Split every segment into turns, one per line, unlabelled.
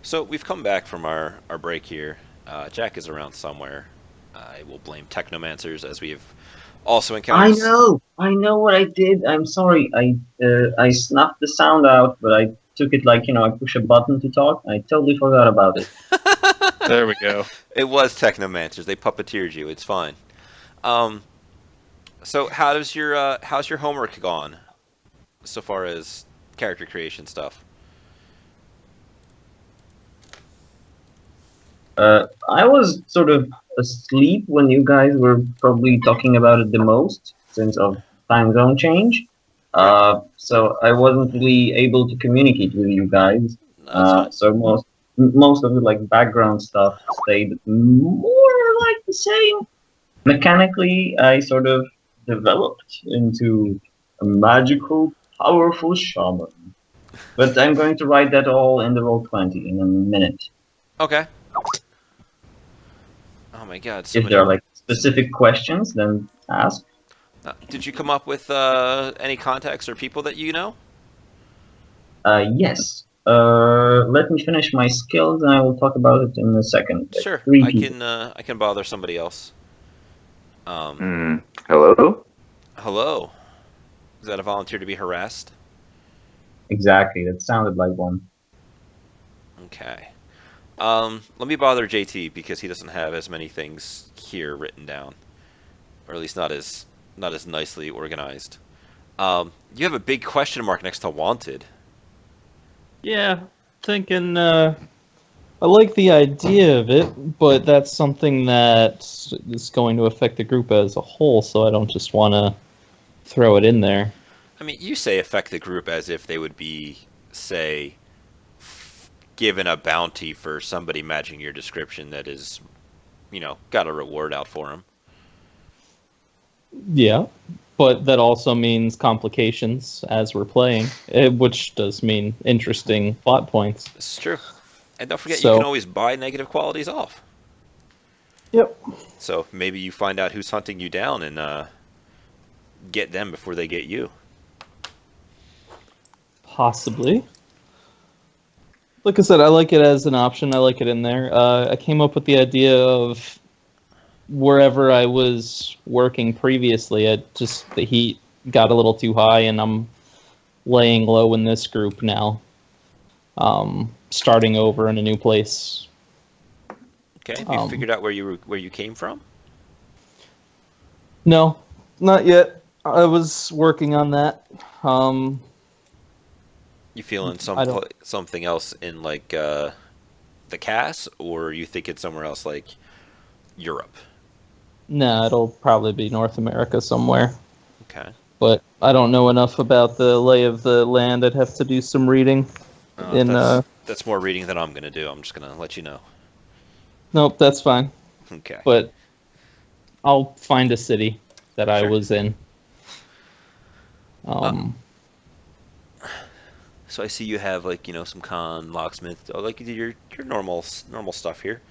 So we've come back from our break here. Jack is around somewhere. I will blame technomancers as we have also encountered.
I know what I did. I'm sorry. I snuffed the sound out, but I took it like I push a button to talk. I totally forgot about it.
There we go.
It was technomancers. They puppeteered you. It's fine. Um, so how's your homework gone so far as character creation stuff?
I was sort of asleep when you guys were probably talking about it the most since of time zone change.
Okay,
So I wasn't really able to communicate with you guys.
no, that's fine.
So most of the like background stuff stayed more like the same. Mechanically, I sort of developed into a magical, powerful shaman. But I'm going to write that all in the roll 20 in a minute.
Okay. Oh my God, so
If there
many.
are like specific questions, then ask.
Did you come up with any contacts or people that you know?
Yes. Let me finish my skills, and I will talk about it in a second. Like
Sure,
three
I
people.
can. I can bother somebody else. Um,
Hello?
hello. Is that a volunteer to be harassed?
Exactly. That sounded like one.
Okay. Let me bother JT because he doesn't have as many things here written down, or at least not as nicely organized. You have a big question mark next to wanted.
Yeah, thinking I like the idea of it, but that's something that is going to affect the group as a whole, so I don't just want to throw it in there.
I mean, you say affect the group as if they would be, say, given a bounty for somebody matching your description that is, got a reward out for them.
Yeah, but that also means complications as we're playing, which does mean interesting plot points.
This is true. And don't forget, you can
So,
always buy negative qualities off.
yep,
So maybe you find out who's hunting you down and get them before they get you.
possibly. Like I said, I like it as an option. I like it in there. I came up with the idea of wherever I was working previously, the heat got a little too high, and I'm laying low in this group now. Starting over in a new place.
Okay, have you
Um,
figured out where you came from?
no, not yet. I was working on that. Um,
You feeling
I don't.
something else in like the Cass, or you think it's somewhere else like Europe?
Nah, it'll probably be North America somewhere.
Okay.
But I don't know enough about the lay of the land. I'd have to do some reading. In
That's more reading than I'm gonna do. I'm just gonna let you know.
Nope, that's fine.
Okay.
But I'll find a city that I
Sure.
was in.
Uh,
Um,
so I see you have like some con locksmith, like you did your normal stuff here.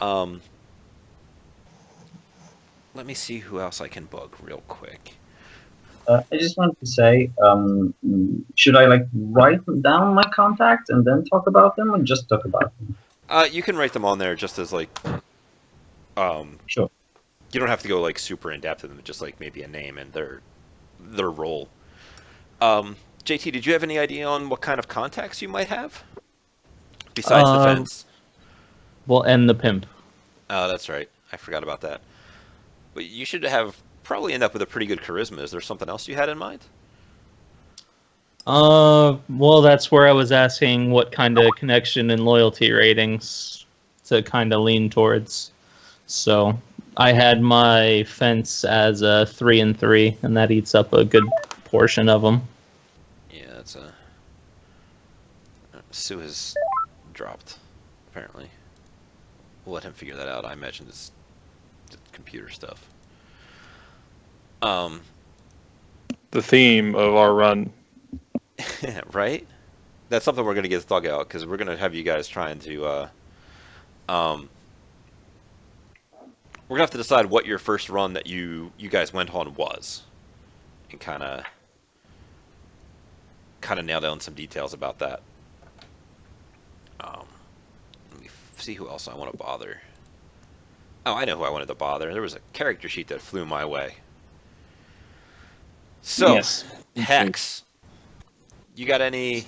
Um, let me see who else I can bug real quick.
I just wanted to say, should I like write down my contacts and then talk about them, or just talk about them?
You can write them on there just as like um,
Sure.
you don't have to go like super in depth in them. Just like maybe a name and their role. Um, JT, did you have any idea on what kind of contacts you might have besides the
um,
fence?
well, and the pimp.
Oh, that's right. I forgot about that. But you should have probably end up with a pretty good charisma. Is there something else you had in mind?
Well, that's where I was asking what kind of connection and loyalty ratings to kind of lean towards. So I had my fence as a 3 and 3, and that eats up a good portion of them.
Yeah, that's a Sue has dropped. Apparently, we'll let him figure that out. I imagine this computer stuff. Um,
The theme of our run.
right? That's something we're gonna get to talk about because we're gonna have you guys trying to. Um, we're gonna have to decide what your first run that you guys went on was, and kind of nail down some details about that. Um, Let me see who else I want to bother. Oh, I know who I wanted to bother. There was a character sheet that flew my way. So,
Yes.
Hex, you got any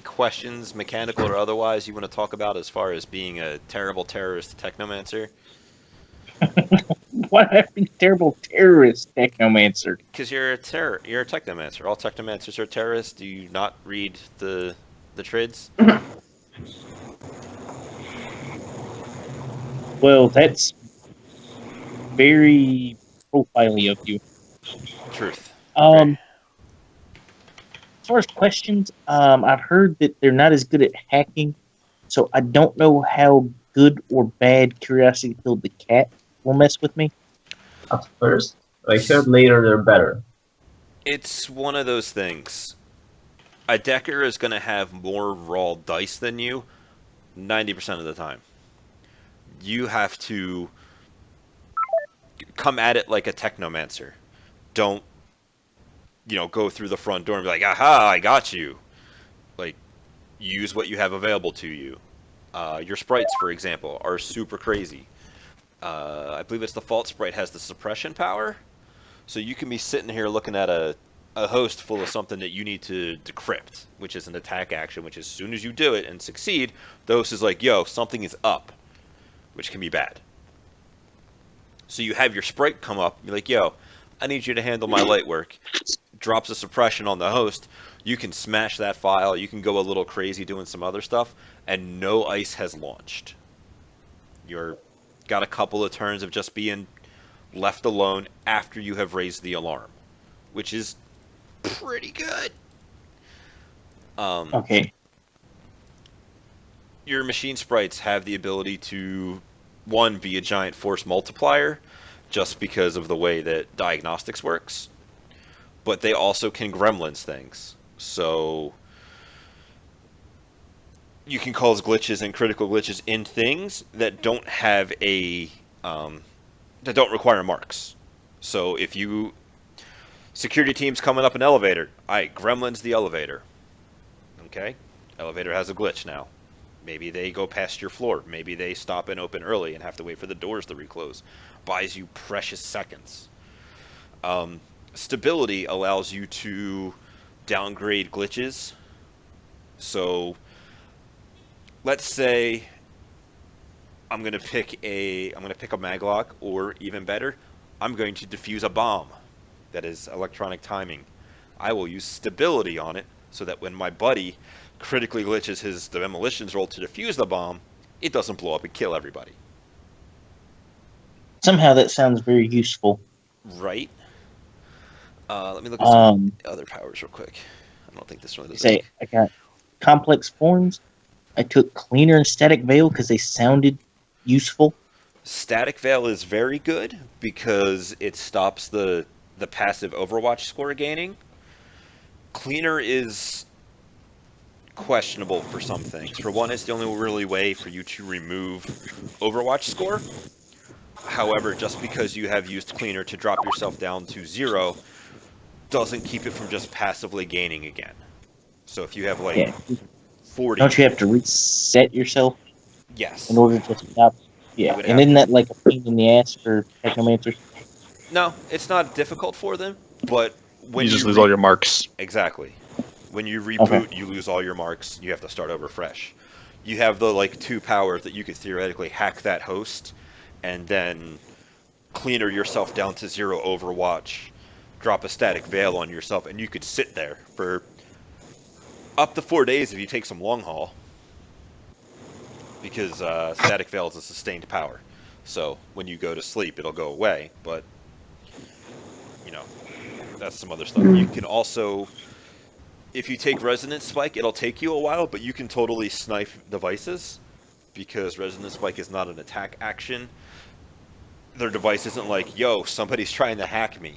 questions, mechanical or otherwise, you want to talk about as far as being a terrible terrorist technomancer?
What a terrible terrorist technomancer.
Because you're a technomancer. All technomancers are terrorists. Do you not read the trids?
Well, that's very profiley of you.
Truth. Very.
Um, as far as questions, I've heard that they're not as good at hacking, so I don't know how good or bad Curiosity Killed the Cat will mess with me.
At first, I heard later they're better.
It's one of those things. A decker is going to have more raw dice than you 90% of the time. You have to come at it like a technomancer. Don't, go through the front door and be like, aha, I got you. Like, use what you have available to you. Your sprites, for example, are super crazy. I believe it's the Fault Sprite has the suppression power. So you can be sitting here looking at a host full of something that you need to decrypt, which is an attack action, which as soon as you do it and succeed, the host is like, yo, something is up, which can be bad. So you have your sprite come up, be like, yo, I need you to handle my light work. Drops a suppression on the host. You can smash that file. You can go a little crazy doing some other stuff, and no ice has launched. You're got a couple of turns of just being left alone after you have raised the alarm, which is pretty good.
Okay.
Your machine sprites have the ability to, one, be a giant force multiplier, just because of the way that diagnostics works, but they also can gremlins things. So you can cause glitches and critical glitches in things that don't have that don't require marks. So if you security team's coming up an elevator, gremlins the elevator. Okay, elevator has a glitch now. Maybe they go past your floor. Maybe they stop and open early and have to wait for the doors to reclose. Buys you precious seconds. Stability allows you to downgrade glitches. So let's say I'm gonna pick a maglock, or even better, I'm going to defuse a bomb that is electronic timing. I will use stability on it so that when my buddy critically glitches the demolitions roll to defuse the bomb, it doesn't blow up and kill everybody.
Somehow that sounds very useful.
Right? Let me look at some other powers real quick. I don't think this one does.
Say I got complex forms. I took cleaner and static veil because they sounded useful.
Static Veil is very good because it stops the passive Overwatch score gaining. Cleaner is questionable for some things. For one, it's the only really way for you to remove Overwatch score. However, just because you have used Cleaner to drop yourself down to 0 doesn't keep it from just passively gaining again. So if you have like 40...
Don't you have to reset yourself?
Yes.
In order to stop? Yeah, and isn't that like a pain in the ass for technomancers?
No, it's not difficult for them, but when
you just lose all your marks.
Exactly. When you reboot, you lose all your marks. You have to start over fresh. You have the 2 powers that you could theoretically hack that host, and then cleaner yourself down to 0 Overwatch, drop a static veil on yourself, and you could sit there for up to 4 days if you take some long haul. Because static veil is a sustained power. So when you go to sleep, it'll go away, but that's some other stuff. You can also, if you take Resonance Spike, it'll take you a while, but you can totally snipe devices, because Resonance Spike is not an attack action. Their device isn't like, yo, somebody's trying to hack me.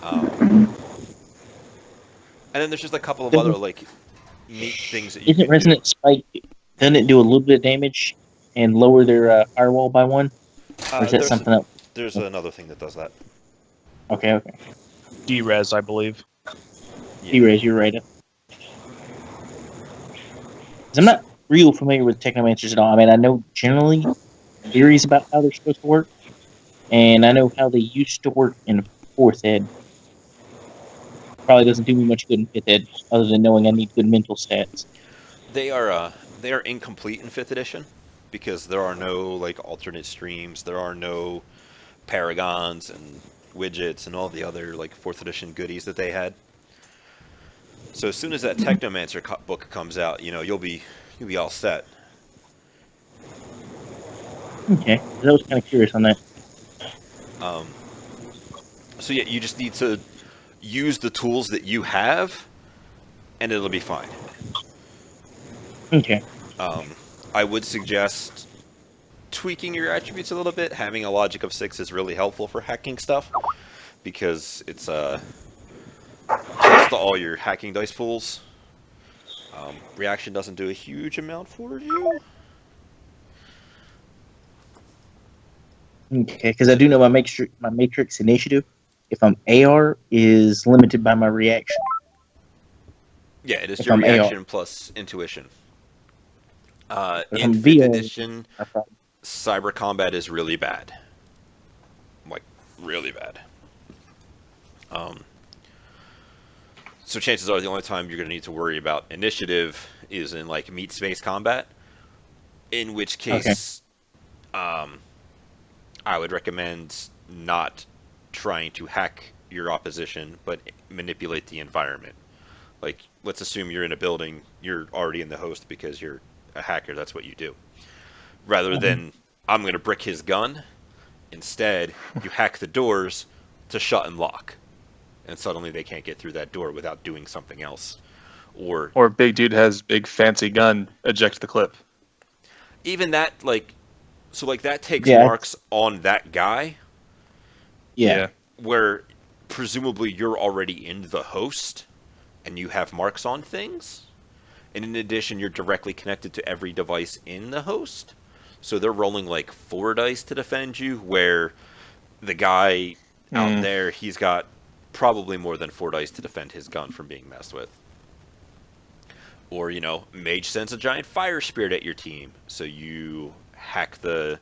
And then there's just a couple of other neat things that you can do.
Isn't Resonance Spike, doesn't it do a little bit of damage and lower their firewall by 1? Or is that something else?
There's another thing that does that.
Okay.
D-Res, I believe.
Yeah. D-Res, you're right. I'm not real familiar with technomancers at all. I mean, I know generally theories about how they're supposed to work, and I know how they used to work in fourth ed. Probably doesn't do me much good in fifth ed, other than knowing I need good mental stats.
They are incomplete in fifth edition because there are no like alternate streams. There are no paragons and widgets and all the other like fourth edition goodies that they had. So as soon as that Technomancer book comes out, you know you'll be all set.
Okay, I was kind of curious on that.
Um, so yeah, you just need to use the tools that you have, and it'll be fine.
Okay.
Um, I would suggest tweaking your attributes a little bit. Having a logic of 6 is really helpful for hacking stuff because it's plus to all your hacking dice pools. Reaction doesn't do a huge amount for you.
Okay, because I do know my matrix initiative, if I'm AR, is limited by my reaction.
Yeah, it is
If
your
I'm AR,
reaction plus intuition.
if
In
I'm
5th
VR,
edition,
I probably
cyber combat is really bad. Like, really bad. Um, so chances are the only time you're going to need to worry about initiative is in, like, meat space combat. In which
okay.
case, um, I would recommend not trying to hack your opposition, but manipulate the environment. Like, let's assume you're in a building, you're already in the host because you're a hacker, that's what you do. Rather
Mhm.
than, I'm going to brick his gun, instead, you hack the doors to shut and lock. And suddenly they can't get through that door without doing something else. Or
Or big dude has big fancy gun, eject the clip.
even that, like, so like that takes
Yeah,
marks on that guy,
yeah.
Yeah.
where presumably you're already in the host and you have marks on things. And in addition, you're directly connected to every device in the host. So they're rolling like 4 dice to defend you, where the guy out
Mm.
there, he's got probably more than 4 dice to defend his gun from being messed with. Or, you know, Mage sends a giant fire spirit at your team, so you hack the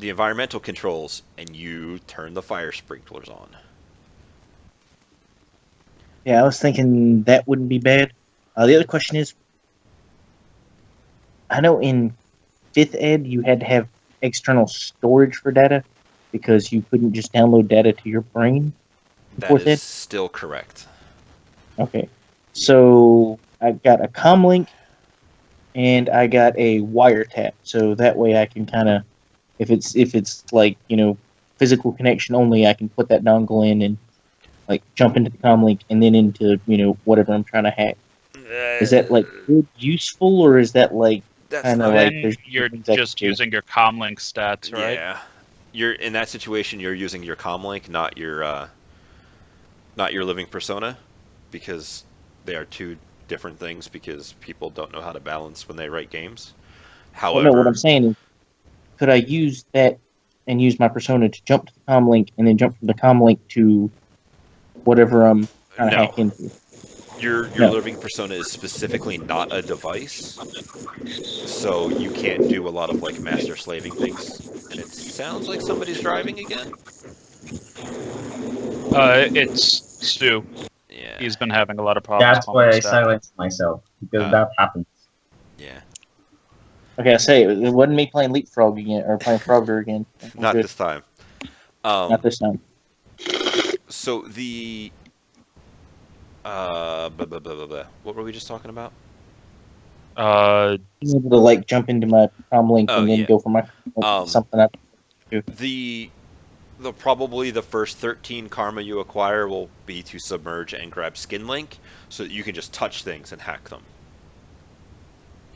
environmental controls and you turn the fire sprinklers on.
Yeah, I was thinking that wouldn't be bad. The other question is, I know in fifth ed you had to have external storage for data because you couldn't just download data to your brain in
That
fourth
is
ed.
still correct.
Okay, so I got a comlink and I got a wiretap, so that way I can kind of, if it's like physical connection only, I can put that dongle in and like jump into the comlink and then into whatever I'm trying to hack. Is that like good, useful, or is that like
That's
kind of
not.
like
Then
there's
you're
things I can
just
do?
using your comlink stats, right?
Yeah, you're in that situation. You're using your comlink, not your living persona, because they are two different things. Because people don't know how to balance when they write games.
Well, no, what I'm
However,
saying is, could I use that and use my persona to jump to the comlink and then jump from the comlink to whatever I'm trying to hack
no,
into?
your
No.
living persona is specifically not a device, so you can't do a lot of like master slaving things. And it sounds like somebody's driving again.
It's Stu.
Yeah.
He's been having a lot of problems
That's
calming
why
the
I
staff.
silenced myself, because
Uh,
that happens.
yeah.
Okay, I say it wasn't me playing Leapfrog again or playing Frogger again. I'm
Not
good.
this time.
Not this time.
So the blah, blah, blah, blah, blah. What were we just talking about?
Being able to like jump into my comlink
Oh
and then
yeah.
go for my
Um,
something I do.
the probably the first 13 karma you acquire will be to submerge and grab skin link, so that you can just touch things and hack them.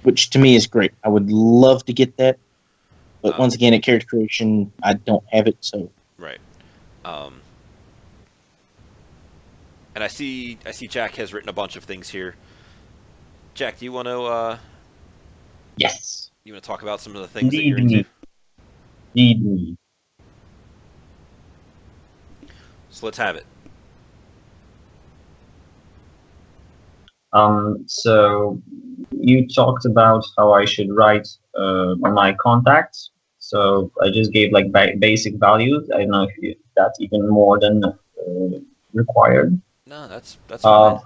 Which to me is great. I would love to get that, but
Um,
once again, at character creation, I don't have it. So
right. Um, and I see Jack has written a bunch of things here. Jack, do
Yes,
you want to talk about some of the things that
indeed
you're into?
me, indeed me.
So let's have it.
So you talked about how I should write my contacts. So I just gave like basic values. I don't know if that's even more than required.
No, that's
Uh,
fine.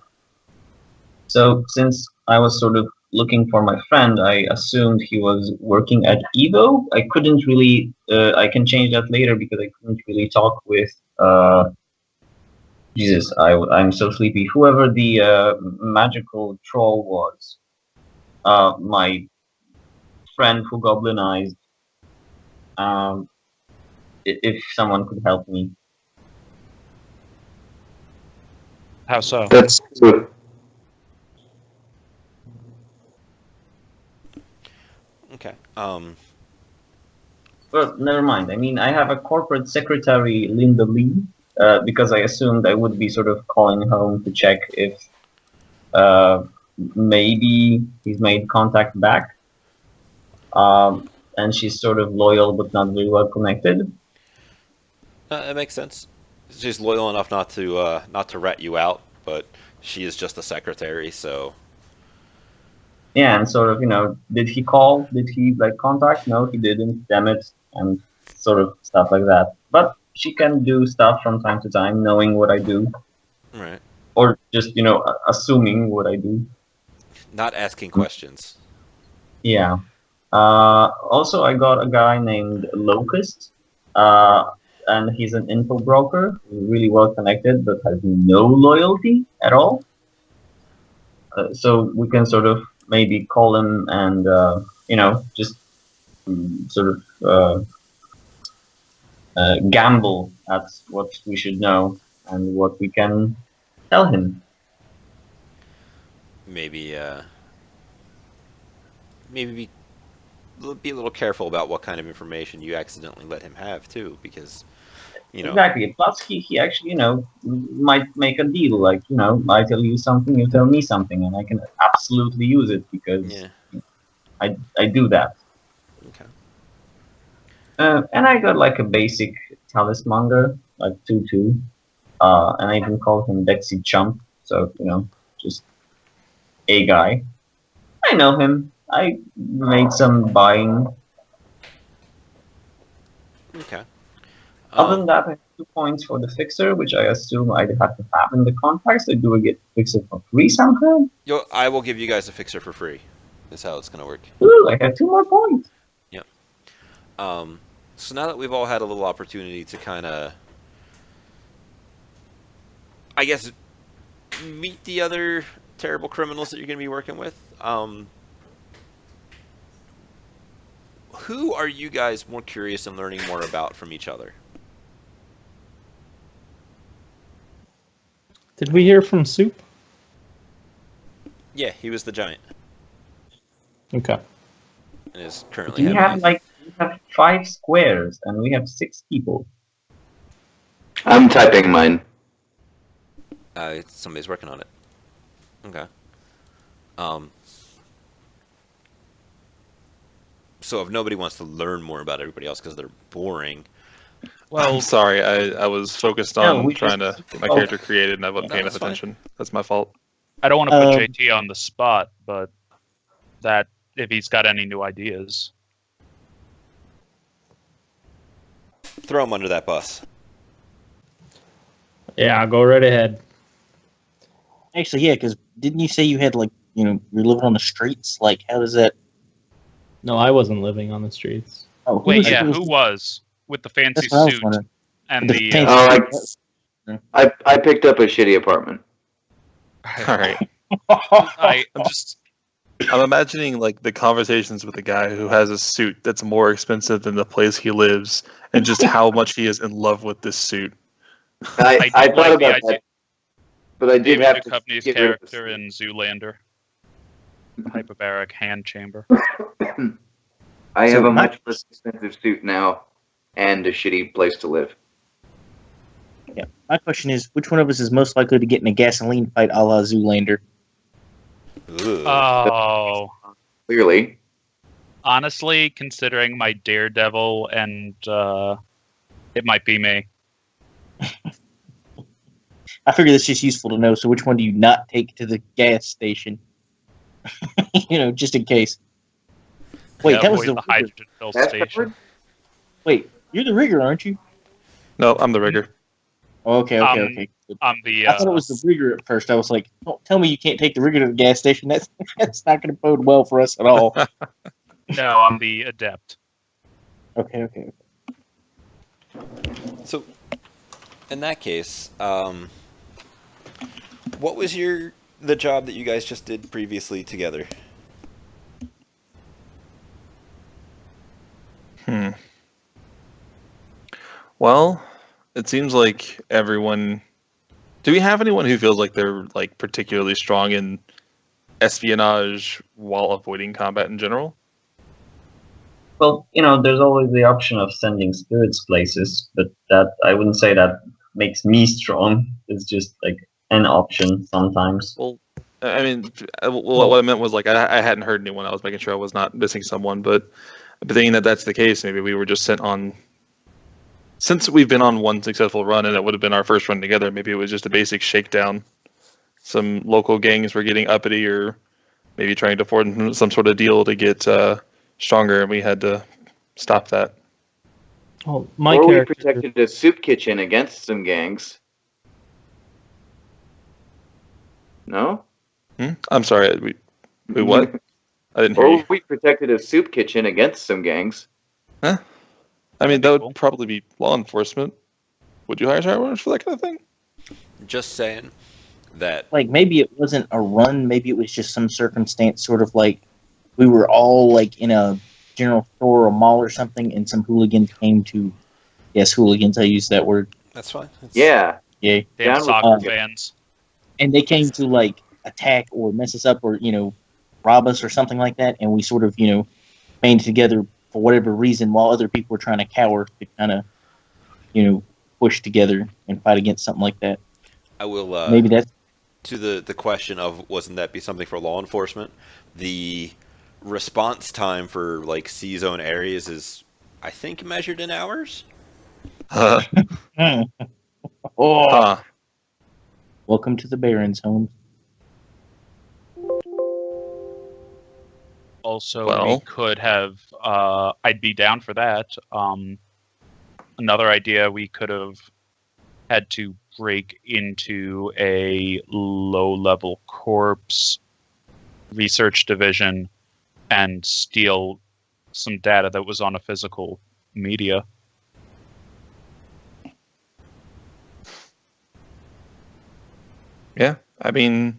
so since I was sort of looking for my friend, I assumed he was working at Evo. I couldn't really. I can change that later because I couldn't really talk with. Jesus, I'm so sleepy. Whoever the magical troll was, my friend who goblinized. Um, if someone could help me.
How so?
That's true.
Okay.
Well, never mind. I mean, I have a corporate secretary, Linda Lee, because I assumed I would be sort of calling home to check if uh, maybe he's made contact back. And she's sort of loyal but not very well connected.
It makes sense. She's loyal enough not to rat you out, but she is just a secretary, so
Yeah, and sort of, did he call? Did he like contact? No, he didn't. Damn it, and sort of stuff like that. But she can do stuff from time to time, knowing what I do,
right.
or just assuming what I do.
Not asking questions.
Yeah. Also, I got a guy named Locust, and he's an info broker, really well connected, but has no loyalty at all. So we can sort of maybe call him and just sort of gamble at what we should know and what we can tell him.
Maybe maybe be a little careful about what kind of information you accidentally let him have too, because
Exactly. Plus, he actually, might make a deal. Like, I tell you something, you tell me something, and I can absolutely use it because
yeah.
I do that.
Okay.
And I got like a basic talismonger, like 2/2. And I even call him Betsy Chump. So, just a guy. I know him. I made some buying.
Okay.
Other than that, I have 2 points for the fixer, which I assume I'd have to have in the contract. So do I get fixer for free somehow?
I will give you guys a fixer for free. That's how it's gonna work.
Ooh, I have 2 more points.
Yep. So now that we've all had a little opportunity to kind of, I guess, meet the other terrible criminals that you're going to be working with, who are you guys more curious in learning more about from each other?
Did we hear from Soup?
Yeah, he was the giant,
Okay.
and is currently
We
having.
have we have 5 squares and we have 6 people.
I'm typing mine.
Somebody's working on it. Okay. Um. So if nobody wants to learn more about everybody else because they're boring,
Well,
I'm sorry, I was focused
No,
on
we
trying to
just-
get my
oh.
character created and I wasn't
No,
paying
that's
enough
fine.
attention. That's my fault.
I don't want to put
Um,
JT on the spot, but that if he's got any new ideas.
throw him under that bus.
Yeah, go right ahead.
Actually, yeah, because didn't you say you had you're living on the streets? Like, how does that?
No, I wasn't living on the streets.
Oh, who
Wait,
was,
yeah,
who was-
who was with the fancy
That's what I was
suit
wondering.
and
The
the?
fancy-
I picked up a shitty apartment.
All right. I'm imagining like the conversations with a guy who has a suit that's more expensive than the place he lives, and just how much he is in love with this suit.
I
I
thought
like the
about
idea.
that, but I did
David
have to
Duchovny's
get rid of the
character
suit.
in Zoolander, hyperbaric hand chamber.
I
So
have a
my-
much less expensive suit now, and a shitty place to live.
Yeah. My question is, which one of us is most likely to get in a gasoline fight a la Zoolander?
Ugh.
Oh,
Clearly,
honestly, considering my Daredevil and it might be me.
I figure that's just useful to know. So which one do you not take to the gas station? Just in case. Wait,
Yeah,
that was
avoid
the
the
rigger.
hydrogen fill
Fast
station.
forward?
Wait, you're the rigger, aren't you?
No, I'm the rigger.
Oh, okay.
I'm the.
I thought it was the rigger at first. I was like, don't tell me you can't take the rigger to the gas station. That's not going to bode well for us at all.
No, I'm the adept.
Okay.
So, in that case, what was the job that you guys just did previously together?
Well, it seems like everyone. Do we have anyone who feels like they're like particularly strong in espionage while avoiding combat in general?
Well, there's always the option of sending spirits places, but that I wouldn't say that makes me strong. It's just like an option sometimes.
Well, I mean, what I meant was like I hadn't heard anyone. I was making sure I was not missing someone, but thinking that that's the case, maybe we were just sent on. Since we've been on one successful run, and it would have been our first run together, maybe it was just a basic shakedown. Some local gangs were getting uppity, or maybe trying to form some sort of deal to get stronger, and we had to stop that.
Well, my
Or
character.
we protected a soup kitchen against some gangs. No?
I'm sorry. We what? I didn't hear
Or
you.
we protected a soup kitchen against some gangs.
Huh? I mean,
That'd be
that would
cool.
probably be law enforcement. Would you hire shadowrunners for that kind of thing?
Just saying that.
Like maybe it wasn't a run. Maybe it was just some circumstance, sort of like we were all like in a general store or mall or something, and some hooligans came to. Yes, hooligans. I use that word.
That's fine.
Yeah.
Yeah.
Damn
John
soccer
was-
fans.
And they came to like attack or mess us up or rob us or something like that, and we sort of banded together for whatever reason while other people were trying to cower to kind of push together and fight against something like that.
I will.
Maybe that's
To the question of wasn't that be something for law enforcement? The response time for like C zone areas is, I think, measured in hours.
Huh.
oh,
Huh.
welcome to the Baron's home.
Also, we
Well.
could have. I'd be down for that. Another idea, we could have had to break into a low-level corpse research division and steal some data that was on a physical media.
Yeah. I mean,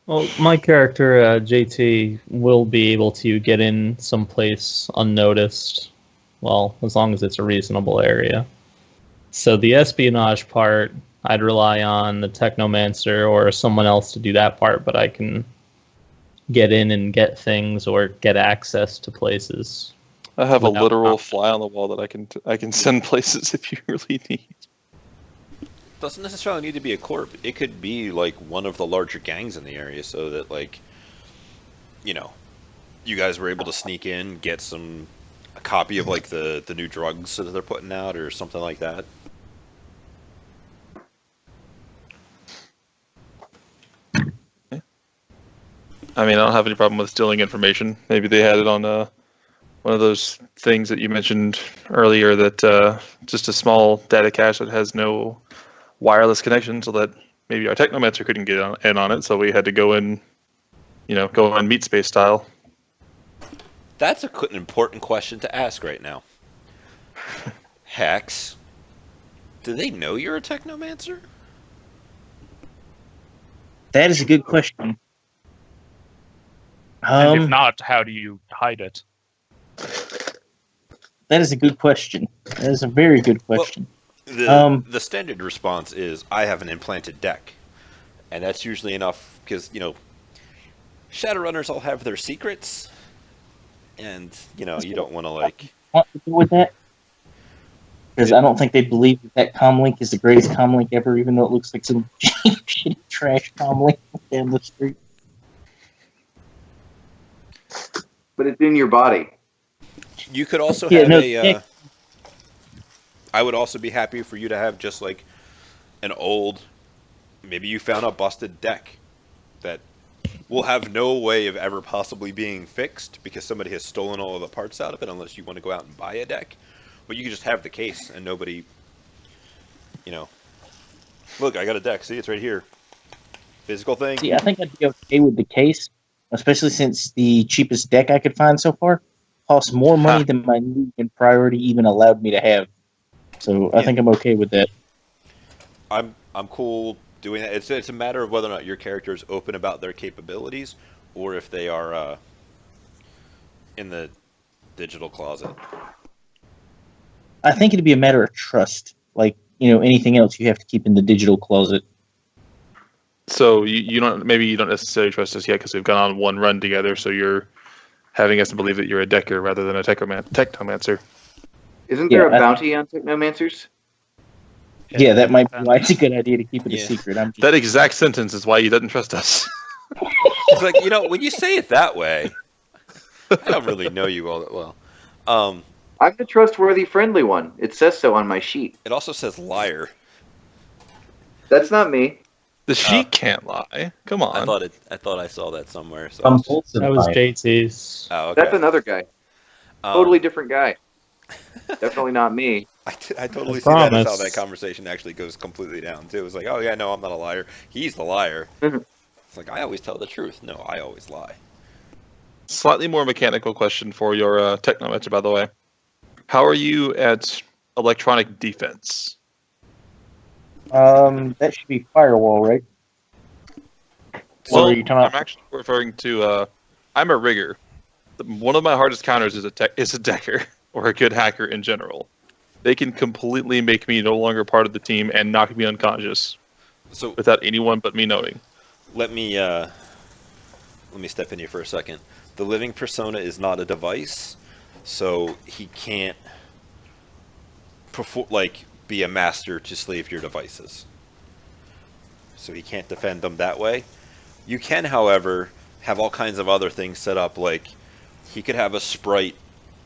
Well, my character, JT, will be able to get in someplace unnoticed. Well, as long as it's a reasonable area. So the espionage part, I'd rely on the Technomancer or someone else to do that part, but I can get in and get things or get access to places.
I have a
Without
literal
option.
fly on the wall that I can send places if you really need.
Doesn't necessarily need to be a corp. It could be like one of the larger gangs in the area, so that like, you guys were able to sneak in, get a copy of like the new drugs that they're putting out or something like that.
I mean, I don't have any problem with stealing information. Maybe they had it on one of those things that you mentioned earlier that just a small data cache that has no wireless connection, so that maybe our Technomancer couldn't get in on it, so we had to go in meat space style.
That's an important question to ask right now. Hex, do they know you're a Technomancer?
That is a good question.
And if not, how do you hide it?
That is a good question. That is a very good question.
The standard response is, I have an implanted deck. And that's usually enough, because, Shadowrunners all have their secrets. And, you don't want to, like...
Want to do with that? Because I don't think they believe that comlink is the greatest comlink ever, even though it looks like some shitty trash comlink down the street.
But it's in your body.
You could also
Yeah,
have
no,
I would also be happy for you to have just, like, an old, maybe you found a busted deck that will have no way of ever possibly being fixed because somebody has stolen all of the parts out of it unless you want to go out and buy a deck. But you can just have the case and nobody, you know, look, I got a deck. See, it's right here. Physical thing.
See, I think I'd be okay with the case, especially since the cheapest deck I could find so far costs more money than my new and priority even allowed me to have. So I think I'm okay with that.
I'm cool doing that. It's a matter of whether or not your character is open about their capabilities, or if they are in the digital closet.
I think it'd be a matter of trust. Like, anything else you have to keep in the digital closet.
So you don't necessarily trust us yet because we've gone on one run together. So you're having us to believe that you're a decker rather than a technomancer.
Isn't there a bounty on technomancers?
Yeah, that might be why it's a good idea to keep it a secret.
That exact sentence is why he doesn't trust us.
It's like, when you say it that way, I don't really know you all that well.
I'm the trustworthy, friendly one. It says so on my sheet.
It also says liar.
That's not me.
The sheet can't lie. Come on.
I thought I saw that somewhere. So
that was JT's.
Oh, okay.
That's another guy. Totally different guy. Definitely not me.
I totally see that as how that conversation actually goes completely down too. It's like, oh yeah, no, I'm not a liar. He's the liar. It's like, I always tell the truth. No, I always lie.
Slightly more mechanical question for your technomancer, by the way. How are you at electronic defense?
That should be firewall, right?
Well, I'm actually referring to. I'm a rigger. One of my hardest counters is a decker or a good hacker in general. They can completely make me no longer part of the team and knock me unconscious, without anyone but me knowing.
Let me step in here for a second. The living persona is not a device, so he can't be a master to slave your devices. So he can't defend them that way. You can, however, have all kinds of other things set up, like he could have a sprite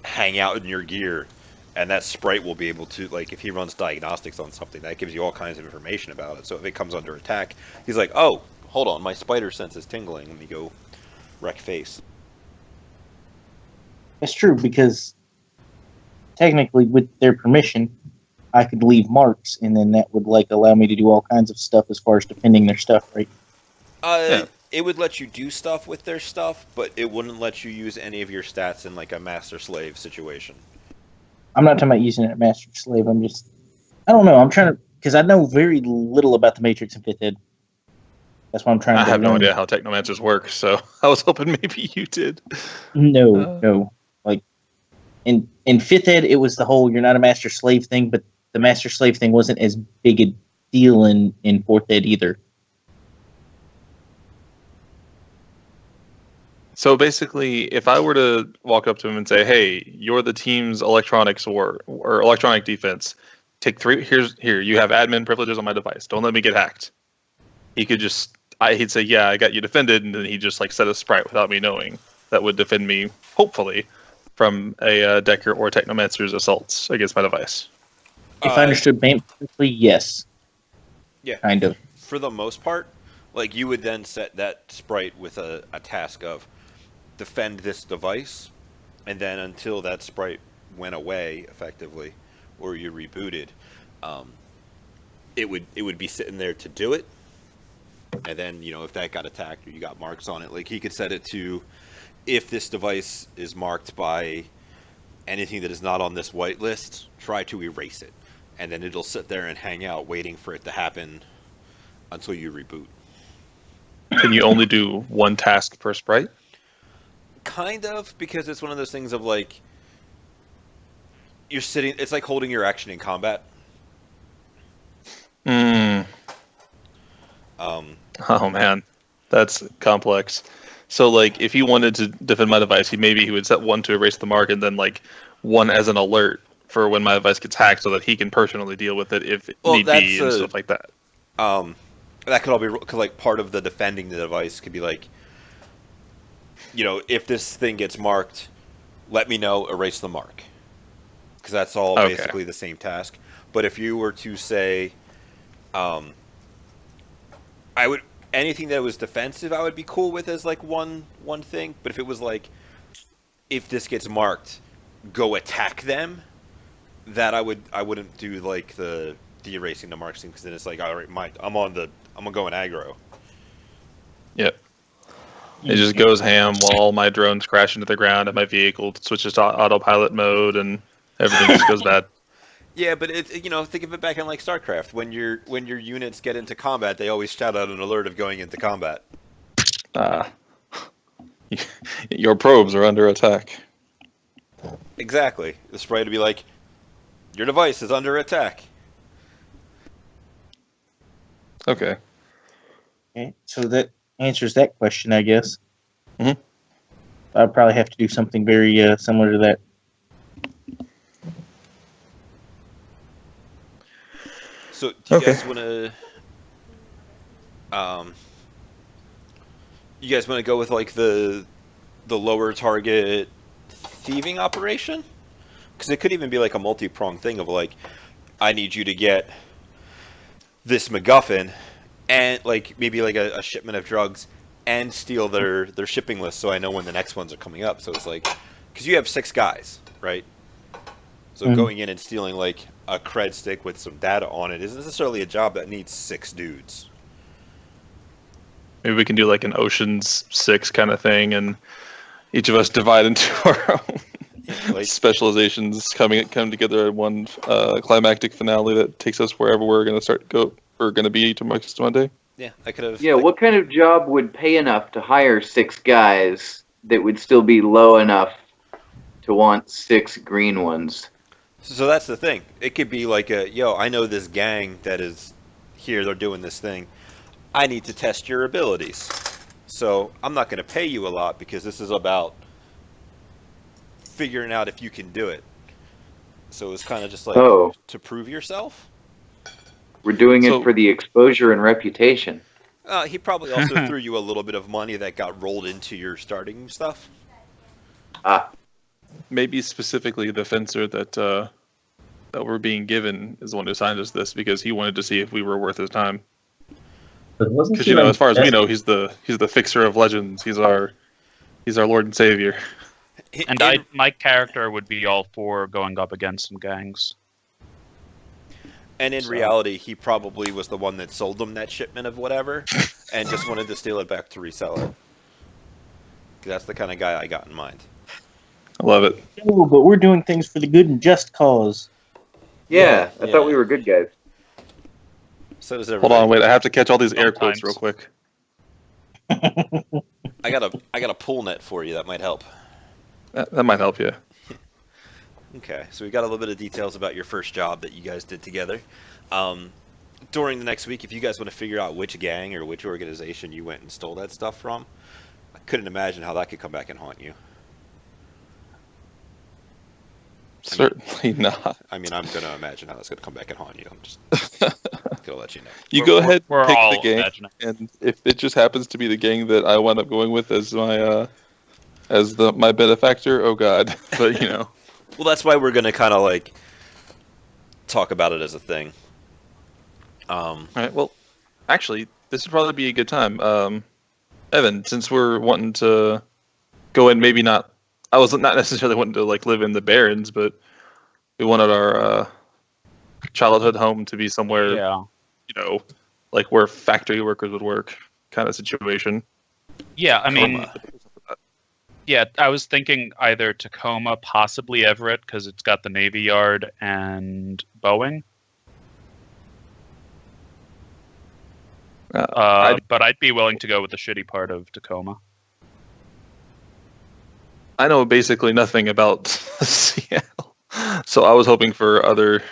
hang out in your gear, and that sprite will be able to, like, if he runs diagnostics on something, that gives you all kinds of information about it. So if it comes under attack, he's like, oh, hold on, my spider sense is tingling. Let me go wreck face.
That's true, because technically, with their permission, I could leave marks, and then that would allow me to do all kinds of stuff as far as defending their stuff, right?
It would let you do stuff with their stuff, but it wouldn't let you use any of your stats in a master-slave situation.
I'm not talking about using it at master-slave. I don't know. I'm trying to, because I know very little about the Matrix and Fifth Ed. That's why I'm trying to
I have no idea how technomancers work, so I was hoping maybe you did.
No. In Fifth Ed, it was the whole you're not a master-slave thing, but the master-slave thing wasn't as big a deal in Fourth Ed either.
So basically, if I were to walk up to him and say, "Hey, you're the team's electronics or electronic defense. Take 3. Here. You have admin privileges on my device. Don't let me get hacked." He could he'd say, "Yeah, I got you defended," and then he just set a sprite without me knowing that would defend me, hopefully, from a decker or technomancer's assaults against my device.
If I understood Bamce correctly, yes.
Yeah.
Kind of.
For the most part, you would then set that sprite with a task of defend this device, and then until that sprite went away effectively, or you rebooted, it would be sitting there to do it. And then if that got attacked or you got marks on it, he could set it to, if this device is marked by anything that is not on this whitelist, try to erase it, and then it'll sit there and hang out waiting for it to happen until you reboot.
Can you only do one task per sprite?
Kind of, because it's one of those things of you're sitting, it's like holding your action in combat.
Oh man, that's complex. So if he wanted to defend my device, he would set 1 to erase the mark, and then 1 as an alert for when my device gets hacked, so that he can personally deal with it if need be and stuff like that.
That could all be, because part of the defending the device could be if this thing gets marked, let me know, erase the mark, because that's all basically the same task. But if you were to say, Um, I would anything that was defensive, I would be cool with as like one thing. But if it was like, if this gets marked, go attack them, that I wouldn't do like the erasing the marks thing, because then it's like, all right, I'm gonna go in aggro.
Yep. It just goes ham while all my drones crash into the ground and my vehicle switches to autopilot mode and everything just goes bad.
Yeah, but think of it back in like StarCraft. When your units get into combat, they always shout out an alert of going into combat.
Your probes are under attack.
Exactly. The sprite would be like, your device is under attack.
Okay.
Okay, so that answers that question, I guess.
Mhm.
I'll probably have to do something very similar to that.
So, do you
Okay.
guys want to? You guys want to go with like the lower target thieving operation? Because it could even be like a multi-pronged thing of like, I need you to get this MacGuffin, and like maybe like a shipment of drugs, and steal their shipping list, so I know when the next ones are coming up. So it's like, because you have 6 guys, right? So going in and stealing like a cred stick with some data on it isn't necessarily a job that needs 6 dudes.
Maybe we can do like an Ocean's 6 kind of thing, and each of us divide into our own
Like,
specializations, come together at one climactic finale that takes us wherever we're gonna be to next Monday.
yeah, I could have.
Yeah,
like,
what kind of job would pay enough to hire 6 guys that would still be low enough to want 6 green ones?
So that's the thing. It could be like I know this gang that is here. They're doing this thing. I need to test your abilities. So I'm not going to pay you a lot, because this is about figuring out if you can do it. So it's kind of just like,
Oh.
to prove yourself.
We're doing
So-
it for the exposure and reputation.
He probably also threw you a little bit of money that got rolled into your starting stuff.
Ah,
Maybe specifically the fencer that we're being given is the one who signed us this, because he wanted to see if we were worth his time.
But wasn't
Because
he like
as far as we
best-
know, he's the fixer of legends. He's our Lord and Savior.
And my character would be all for going up against some gangs.
And in reality, he probably was the one that sold them that shipment of whatever, and just wanted to steal it back to resell it. 'Cause that's the kind of guy I got in mind.
I love it.
No, but we're doing things for the good and just cause.
yeah, I
Yeah.
thought we were good guys.
So does
Hold
everybody.
on, wait. I have to catch all these air quotes
Sometimes.
real quick.
I got a pull net for you that might help.
That might help you.
Okay, so we got a little bit of details about your first job that you guys did together. During the next week, if you guys want to figure out which gang or which organization you went and stole that stuff from, I couldn't imagine how that could come back and haunt you.
Certainly not.
I mean, I'm going to imagine how that's going to come back and haunt you. I'm just going to let you know.
You go ahead
We're
and pick
all
the gang,
imagining.
and if it just happens to be the gang that I wound up going with as my my benefactor, oh god. But you know,
Well, that's why we're going to kind of like talk about it as a thing.
all right. Well, actually, this would probably be a good time. Evan, since we're wanting to go in, maybe not. I was not necessarily wanting to like live in the Barrens, but we wanted our childhood home to be somewhere,
Yeah.
you know, like where factory workers would work, kind of situation.
Yeah, I mean,
Coma.
yeah, I was thinking either Tacoma, possibly Everett, because it's got the Navy Yard and Boeing. But I'd be willing to go with the shitty part of Tacoma.
I know basically nothing about Seattle, so I was hoping for other.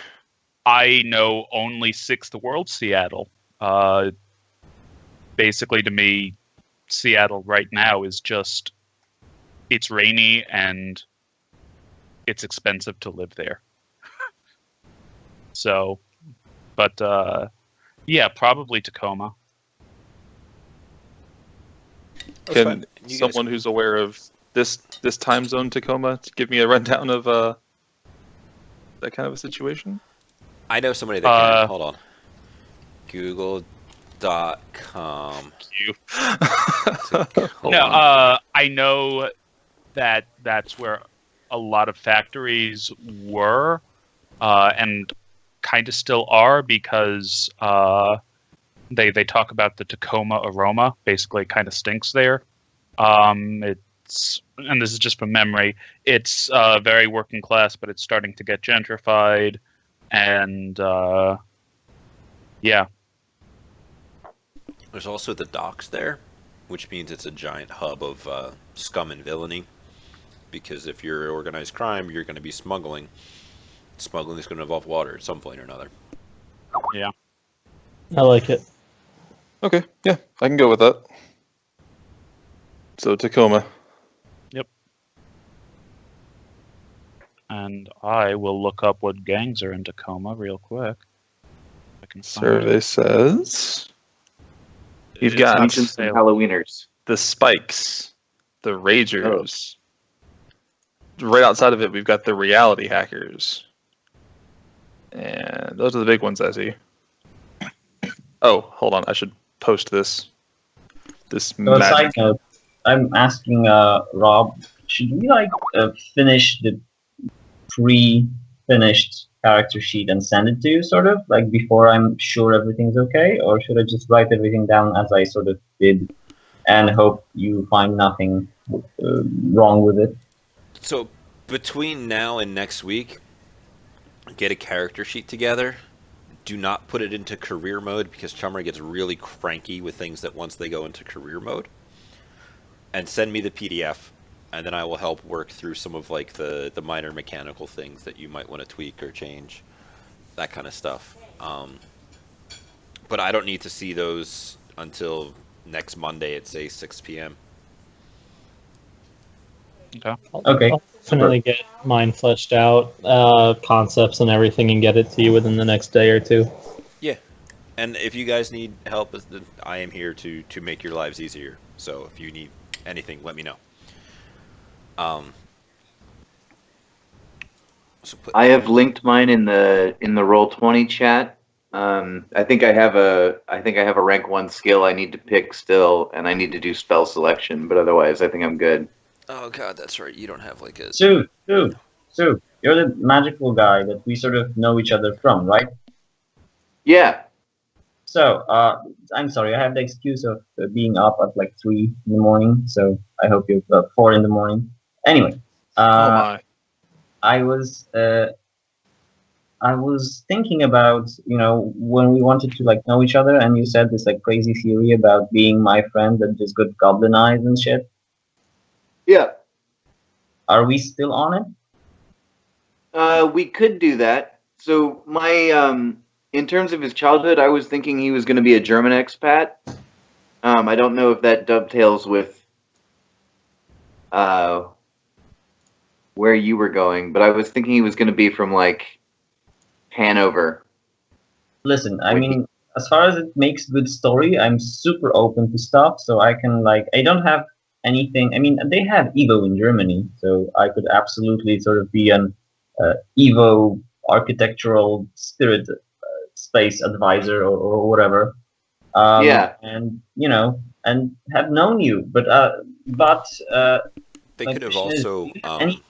I know only Sixth World Seattle. Basically, to me, Seattle right now is just, it's rainy and it's expensive to live there. So, but yeah, probably Tacoma.
That's
Can
fine. You guys-
someone who's aware of this time zone Tacoma to give me a rundown of that kind of a situation?
I know somebody that can. Hold on. Google.com.
You.
No, I know that that's where a lot of factories were, and kind of still are, because they talk about the Tacoma aroma. Basically, it kind of stinks there. It's, and this is just from memory, it's very working class, but it's starting to get gentrified, and yeah.
There's also the docks there, which means it's a giant hub of scum and villainy. Because if you're organized crime, you're going to be smuggling. Smuggling is going to involve water at some point or another.
Yeah.
I like it.
Okay, yeah, I can go with that. So Tacoma.
Yep. And I will look up what gangs are in Tacoma real quick. I can find
Survey
it.
says you've
It's
got
on
Ancients and
sale.
Halloweeners.
the Spikes, the Ragers. Right outside of it, we've got the Reality Hackers. And those are the big ones I see. Oh, hold on. I should post this. This
So a side
magic.
note, I'm asking Rob, should we like finish the pre-finished character sheet and send it to you, sort of like before I'm sure everything's okay, or should I just write everything down as I sort of did and hope you find nothing wrong with it?
So between now and next week, get a character sheet together. Do not put it into career mode because Chummer gets really cranky with things that once they go into career mode. And send me the PDF, and then I will help work through some of like the minor mechanical things that you might want to tweak or change, that kind of stuff. But I don't need to see those until next Monday at say 6 p.m.
Okay.
I'll definitely get mine fleshed out, concepts and everything, and get it to you within the next day or two.
Yeah, and if you guys need help, I am here to make your lives easier. So if you need anything, let me know. So
I have linked mine in the Roll20 chat. I think I have a rank 1 skill I need to pick still, and I need to do spell selection. But otherwise, I think I'm good.
Oh god, that's right. You don't have like a.
Sue, you're the magical guy that we sort of know each other from, right?
Yeah.
So, I'm sorry, I have the excuse of being up at like 3 in the morning, so I hope you're 4 in the morning. Anyway,
Oh my.
I was thinking about, when we wanted to like know each other, and you said this like crazy theory about being my friend that just got goblin eyes and shit.
Yeah.
Are we still on it?
We could do that. So my in terms of his childhood, I was thinking he was going to be a German expat. I don't know if that dovetails with where you were going, but I was thinking he was going to be from like Hanover.
Listen, I mean, as far as it makes good story, I'm super open to stuff, so I can like, I don't have anything. I mean, they have Evo in Germany, so I could absolutely sort of be an Evo architectural spirit space advisor or whatever.
Yeah.
And and have known you, but
They
my
could have
question is,
also
do you have any?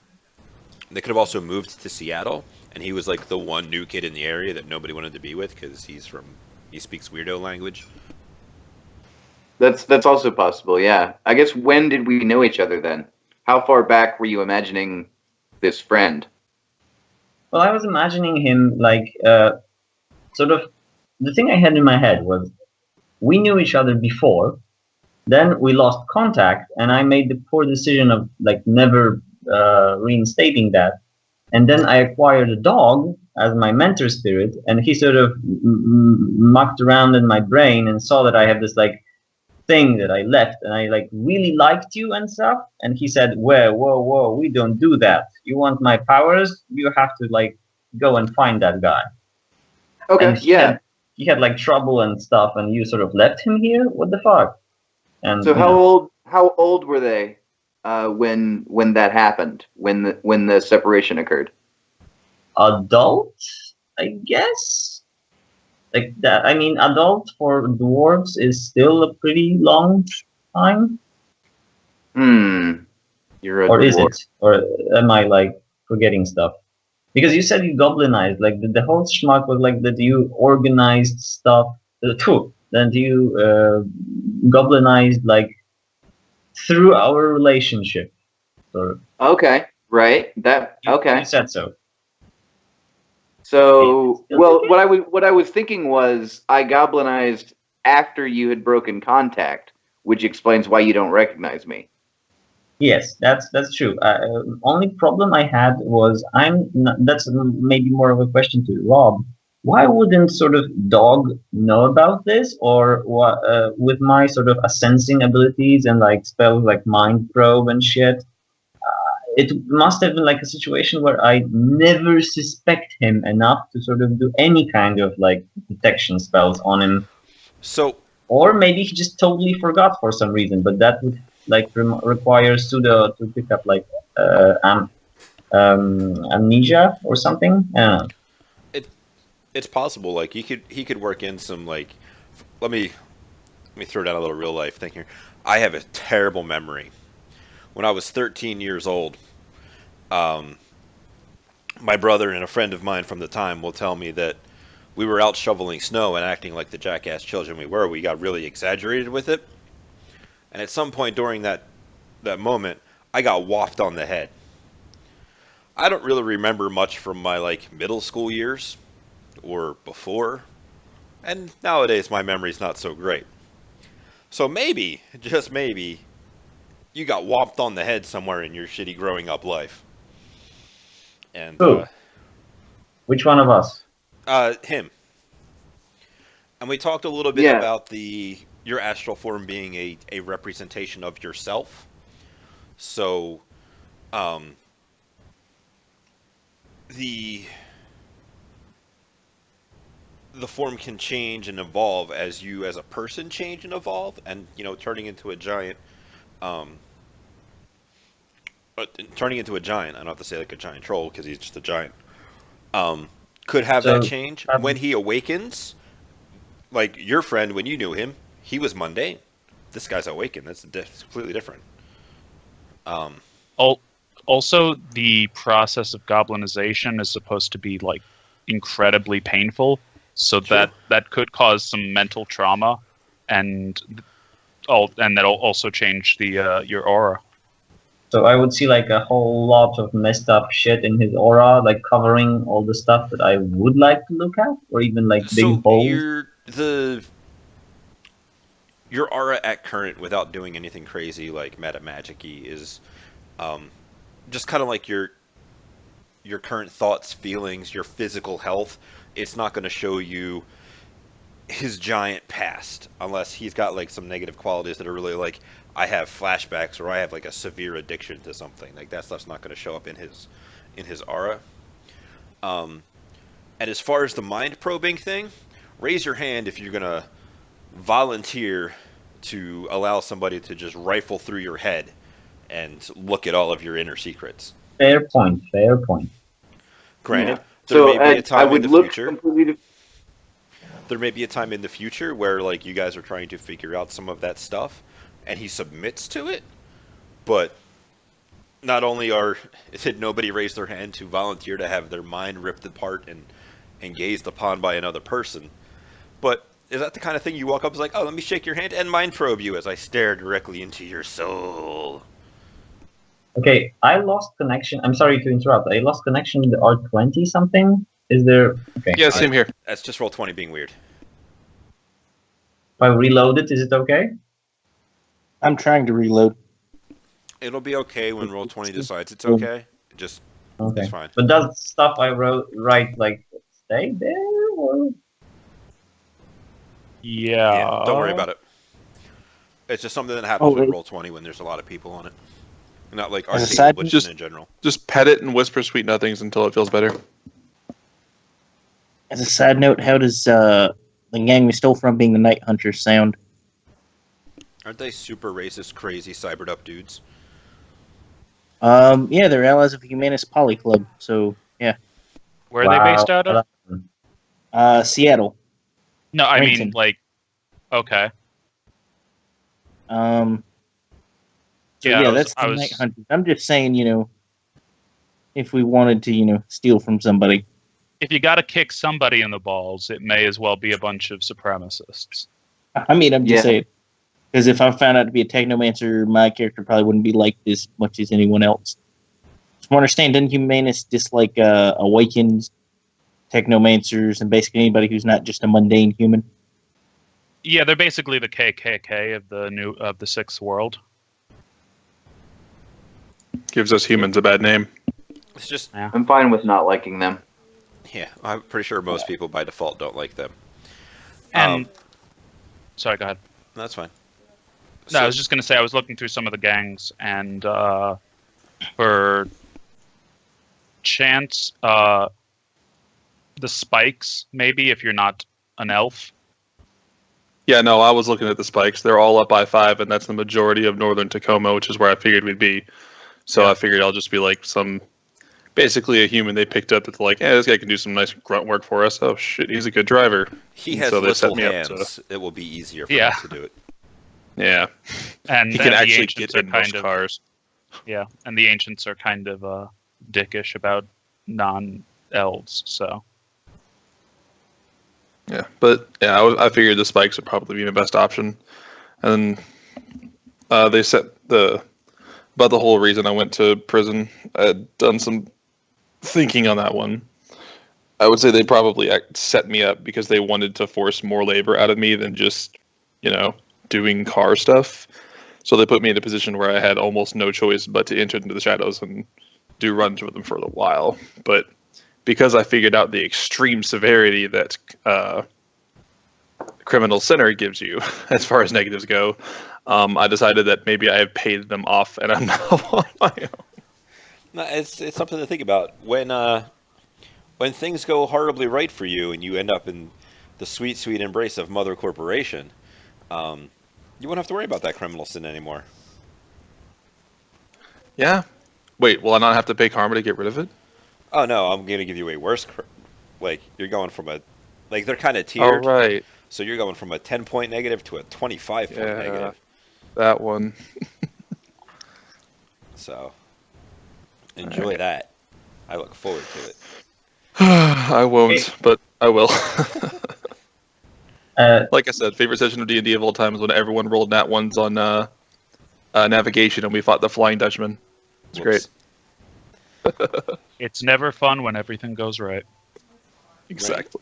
they could have also moved to Seattle, and he was like the one new kid in the area that nobody wanted to be with because he speaks weirdo language.
That's also possible, yeah. I guess when did we know each other then? How far back were you imagining this friend?
Well, I was imagining him like sort of. The thing I had in my head was we knew each other before, then we lost contact, and I made the poor decision of like never reinstating that. And then I acquired a dog as my mentor spirit, and he sort of mucked around in my brain and saw that I have this like thing that I left, and I like really liked you and stuff. And he said, whoa, we don't do that. You want my powers? You have to like go and find that guy."
Okay,
And
yeah.
he had like trouble and stuff, and you sort of left him here. What the fuck? And
So how old were they when that happened? When the separation occurred?
adult, I guess. Like that, I mean, adult for dwarves is still a pretty long time,
You're a
or is
dwarf.
it? Or am I like forgetting stuff? Because you said you goblinized, like the whole schmuck was like that you organized stuff. Then you goblinized like through our relationship. Or
Okay, right. That
you
okay.
said so. Is it
So,
still the
well,
case?
what I was thinking was I goblinized after you had broken contact, which explains why you don't recognize me.
Yes, that's true. Only problem I had was that's maybe more of a question to Rob. Why wouldn't sort of dog know about this, or what? With my sort of sensing abilities and like spells like mind probe and shit, it must have been like a situation where I never suspect him enough to sort of do any kind of like detection spells on him,
So
or maybe he just totally forgot for some reason. But that would like require pseudo to pick up like amnesia or something.
it it's possible. Like he could work in some like. Let me throw down a little real life thing here. I have a terrible memory. When I was 13 years old, um, my brother and a friend of mine from the time will tell me that we were out shoveling snow and acting like the jackass children we were. We got really exaggerated with it, and at some point during that moment, I got whopped on the head. I don't really remember much from my like middle school years or before, and nowadays my memory's not so great. So maybe, just maybe, you got whopped on the head somewhere in your shitty growing up life. And
Who? Which one of us?
him. And we talked a little bit
Yeah.
about the your astral form being a representation of yourself. So um, the the form can change and evolve as you as a person change and evolve, and turning into a giant. Um, Turning into a giant. I don't have to say like a giant troll because he's just a giant. Um, could have that
So
change when
um,
he awakens. Like your friend, when you knew him, he was mundane. This guy's awakened. That's completely different. Um,
Al- Also, the process of goblinization is supposed to be like incredibly painful, so
True.
that could cause some mental trauma, and and that'll also change the your aura.
so I would see like a whole lot of messed up shit in his aura, like covering all the stuff that I would like to look at, or even like big
So
holes.
your aura at current, without doing anything crazy like meta magic-y, is um, just kind of like your current thoughts, feelings, your physical health. It's not going to show you his giant past unless he's got like some negative qualities that are really like I have flashbacks or I have like a severe addiction to something. Like that stuff's not going to show up in his aura. Um, and as far as the mind probing thing, raise your hand if you're going to volunteer to allow somebody to just rifle through your head and look at all of your inner secrets.
Fair point. Fair point.
Yeah.
Granted, there
So
may be a
I
time in
would
the
look
future.
completely.
There may be a time in the future where like you guys are trying to figure out some of that stuff, and he submits to it. But not only did nobody raise their hand to volunteer to have their mind ripped apart and gazed upon by another person, but is that the kind of thing you walk up and is like, oh, let me shake your hand and mind probe you as I stare directly into your soul?
Okay, I lost connection. I'm sorry to interrupt. I lost connection with the R20 something. Is there? Okay.
Yeah,
Uh,
same here.
that's just roll 20 being weird.
If I reload it, is it okay?
I'm trying to reload.
It'll be okay when roll 20 decides it's okay. It just it's
Okay.
fine.
But does stuff I write like stay there? Or?
Yeah, don't worry
Yeah.
about it. It's just something that happens
Oh,
with roll 20 when there's a lot of people on it. Not like our
as a
table,
side
but just
Just
in general.
just pet it and whisper sweet nothings until it feels better.
as a side note, how does the gang we stole from being the Night Hunters sound?
Aren't they super racist, crazy, cybered up dudes?
Yeah, they're allies of Humanist Poly Club. So yeah,
Where are they
Wow.
based out of?
Seattle.
No, I mean,
Ransom.
like, okay.
So
Yeah,
yeah,
I was,
that's
I
the night
was,
hunters. I'm just saying, if we wanted to, steal from somebody.
if you got to kick somebody in the balls, it may as well be a bunch of supremacists.
I mean, I'm just
Yeah.
saying. Because if I found out to be a technomancer, my character probably wouldn't be liked as much as anyone else. From what I understand, doesn't Humanus dislike awakened technomancers and basically anybody who's not just a mundane human?
Yeah, they're basically the KKK of the Sixth World.
Gives us humans a bad name.
It's just,
I'm fine with not liking them.
yeah, I'm pretty sure most people by default don't like them.
And sorry, go ahead.
That's fine.
No, I was just going to say I was looking through some of the gangs, and for chance, the spikes, maybe if you're not an elf.
Yeah, no, I was looking at the spikes. They're all up by 5, and that's the majority of northern Tacoma, which is where I figured we'd be. So
Yeah.
I figured I'll just be like basically a human they picked up that's like, hey, this guy can do some nice grunt work for us. Oh shit, he's a good driver.
He
And
has
so they set
little
me up
hands. It will be easier for
Yeah.
us to do it.
Yeah,
And
he can
the
actually
ancients
get
are
in most
kind of
cars.
yeah, and the ancients are kind of dickish about non-elves. So
Yeah, but yeah, I figured the spikes would probably be my best option, and they set about the whole reason I went to prison. I had done some thinking on that one. I would say they probably set me up because they wanted to force more labor out of me than just, doing car stuff. So they put me in a position where I had almost no choice but to enter into the shadows and do runs with them for a while. But because I figured out the extreme severity that Criminal Center gives you as far as negatives go, I decided that maybe I have paid them off and I'm now on my own.
No, it's something to think about when things go horribly right for you and you end up in the sweet, sweet embrace of Mother Corporation. You won't have to worry about that criminal sin anymore.
Yeah. Wait, will I not have to pay karma to get rid of it?
Oh no, I'm gonna give you a worse. Like you're going from they're kind of
Oh,
tiered.
right.
So you're going from a 10-point negative to a 25-point
Yeah.
negative.
That one.
So enjoy that. I look forward to it.
I won't, but I will. Like I said, favorite session of D&D of all time is when everyone rolled nat ones on navigation and we fought the Flying Dutchman. It's great.
it's never fun when everything goes right.
Exactly.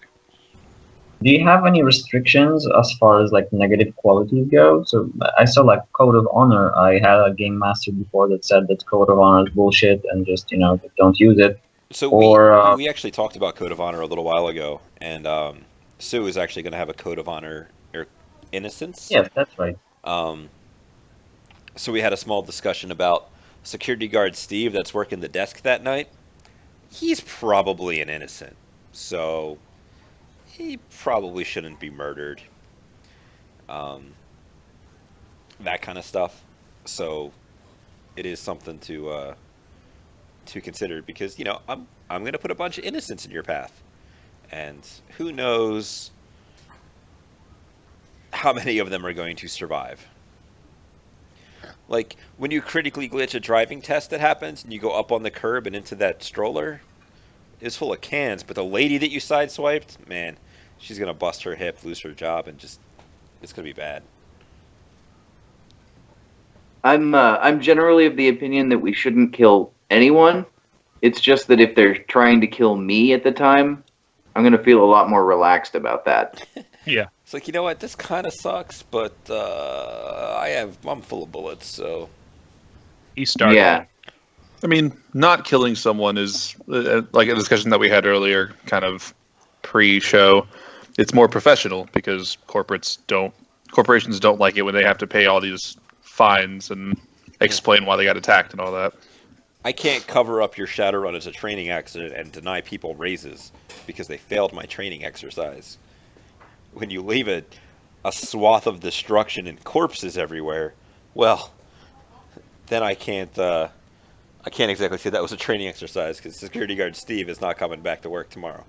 Do you have any restrictions as far as negative qualities go? So I saw Code of Honor. I had a game master before that said that Code of Honor is bullshit and just don't use it.
So we actually talked about Code of Honor a little while ago, and Sue is actually going to have a Code of Honor or Innocence.
Yes, that's right.
So we had a small discussion about security guard Steve that's working the desk that night. He's probably an innocent, so he probably shouldn't be murdered. That kind of stuff. So it is something to consider because I'm going to put a bunch of innocents in your path, and who knows how many of them are going to survive. Like when you critically glitch a driving test that happens and you go up on the curb and into that stroller, it's full of cans, but the lady that you sideswiped, man, she's gonna bust her hip, lose her job, and it's gonna be bad.
I'm generally of the opinion that we shouldn't kill anyone. It's just that if they're trying to kill me at the time, I'm gonna feel a lot more relaxed about that.
Yeah.
It's like, you know what, this kind of sucks, but I'm full of bullets, so
He started.
Yeah.
I mean, not killing someone is like a discussion that we had earlier, kind of pre-show. It's more professional because corporations don't like it when they have to pay all these fines and explain why they got attacked and all that.
I can't cover up your Shadowrun as a training accident and deny people raises because they failed my training exercise. When you leave a swath of destruction and corpses everywhere, well, then I can't exactly say that was a training exercise because security guard Steve is not coming back to work tomorrow.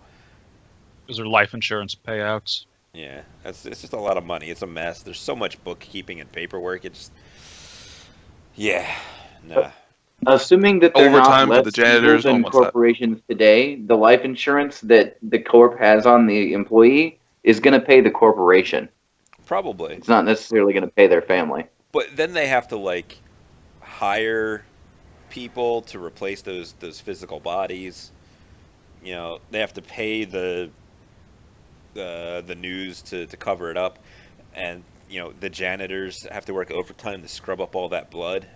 Those are life insurance payouts.
Yeah, it's just a lot of money. It's a mess. There's so much bookkeeping and paperwork. It's yeah, nah.
Assuming that they're not
Overtime for the
less evil
janitors. Oh,
than
what's that?
corporations today, the life insurance that the corp has on the employee is going to pay the corporation.
Probably.
It's not necessarily going to pay their family.
But then they have to like hire people to replace those physical bodies. You know, they have to pay the news to cover it up, and you know the janitors have to work overtime to scrub up all that blood.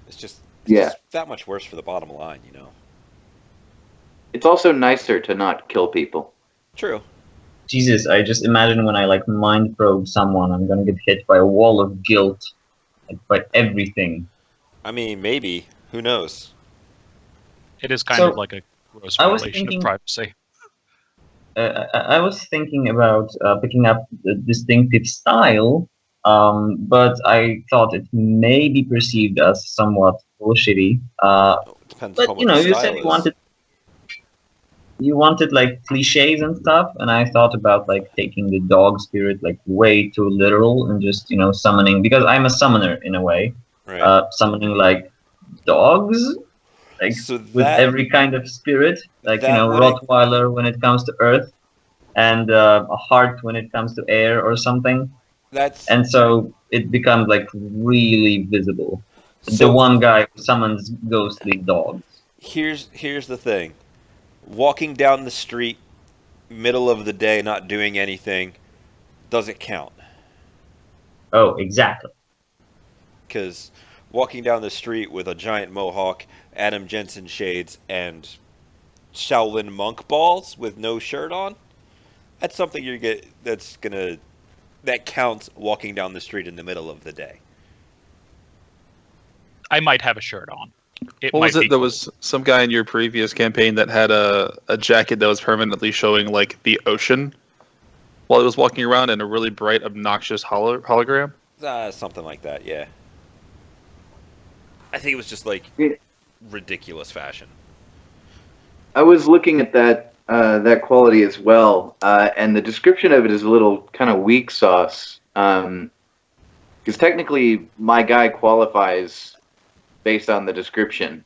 It's
Yeah.
just that much worse for the bottom line, you know.
It's also nicer to not kill people.
True.
Jesus, I just imagine when I like mind probe someone, I'm gonna get hit by a wall of guilt, like by everything.
I mean, maybe. Who knows?
It is kind of
So
like a gross
I was
violation of
thinking,
privacy.
I was thinking about picking up the distinctive style, but I thought it may be perceived as somewhat bullshitty.
Oh, it depends
But
upon
you
what the
know, you said
style is.
you wanted like cliches and stuff, and I thought about like taking the dog spirit like way too literal and just summoning, because I'm a summoner in a way,
Right.
summoning like dogs, like
So
with
that
every kind of spirit, like
that wouldn't
Rottweiler when it comes to earth, and a heart when it comes to air or something,
that's
and so it becomes like really visible. The
so
one guy who summons ghostly dogs.
here's the thing. Walking down the street middle of the day not doing anything doesn't count
Oh, exactly.
cuz walking down the street with a giant mohawk, Adam Jensen shades and Shaolin monk balls with no shirt on, that's something that counts walking down the street in the middle of the day.
I might have a shirt on. It
What was
might
it?
be
There
cool.
was some guy in your previous campaign that had a jacket that was permanently showing like the ocean while he was walking around in a really bright, obnoxious hologram.
Something like that, yeah. I think it was just like
Yeah.
ridiculous fashion.
I was looking at that quality as well, and the description of it is a little kind of weak sauce. Because technically, my guy qualifies based on the description.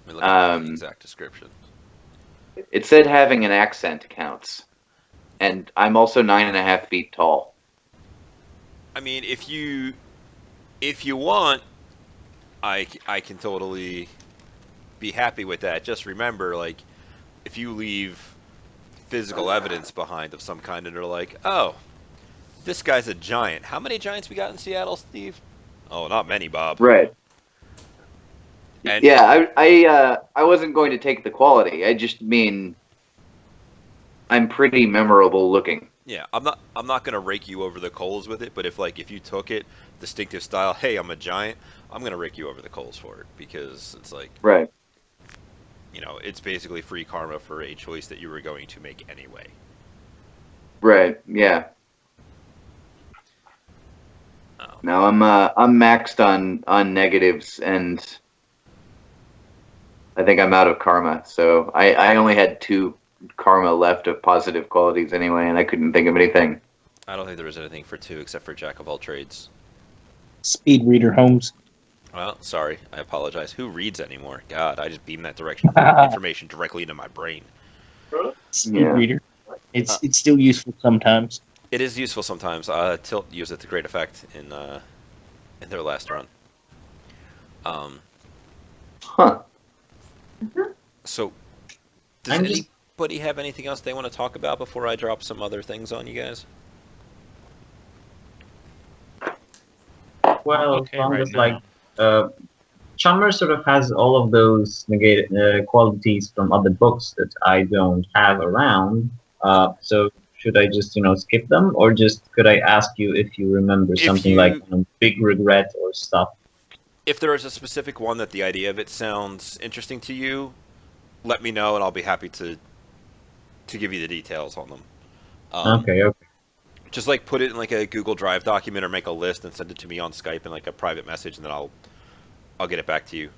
Let me look at the
Um,
exact description.
it said having an accent counts, and I'm also 9.5 feet tall.
I mean, if you want, I can totally be happy with that. Just remember, like, if you leave physical evidence behind of some kind, and they're like, oh, this guy's a giant. How many giants we got in Seattle, Steve? Oh, not many, Bob.
Right.
And
Yeah, I wasn't going to take the quality. I just mean I'm pretty memorable looking.
yeah, I'm not gonna rake you over the coals with it. But if you took it distinctive style, hey, I'm a giant. I'm gonna rake you over the coals for it because it's like
Right.
it's basically free karma for a choice that you were going to make anyway.
Right. Yeah.
Oh.
No, I'm maxed on negatives, and I think I'm out of karma. So I only had 2 karma left of positive qualities anyway, and I couldn't think of anything.
I don't think there was anything for 2 except for Jack of all trades.
Speed reader Holmes.
Well, sorry, I apologize. Who reads anymore? God, I just beam that direction information directly into my brain.
Speed
Yeah.
reader. It's still useful sometimes.
It is useful sometimes. Tilt used it to great effect in their last run. Um,
Huh.
so, does
I'm just
anybody have anything else they want to talk about before I drop some other things on you guys?
well, as
Okay,
long
right
as like
now.
Chummer sort of has all of those negated qualities from other books that I don't have around. So should I just skip them, or just could I ask you if you remember
If
something like
you
big regret or stuff?
if there is a specific one that the idea of it sounds interesting to you, let me know and I'll be happy to give you the details on them.
Okay, okay.
Just like put it in like a Google Drive document or make a list and send it to me on Skype in like a private message, and then I'll get it back to you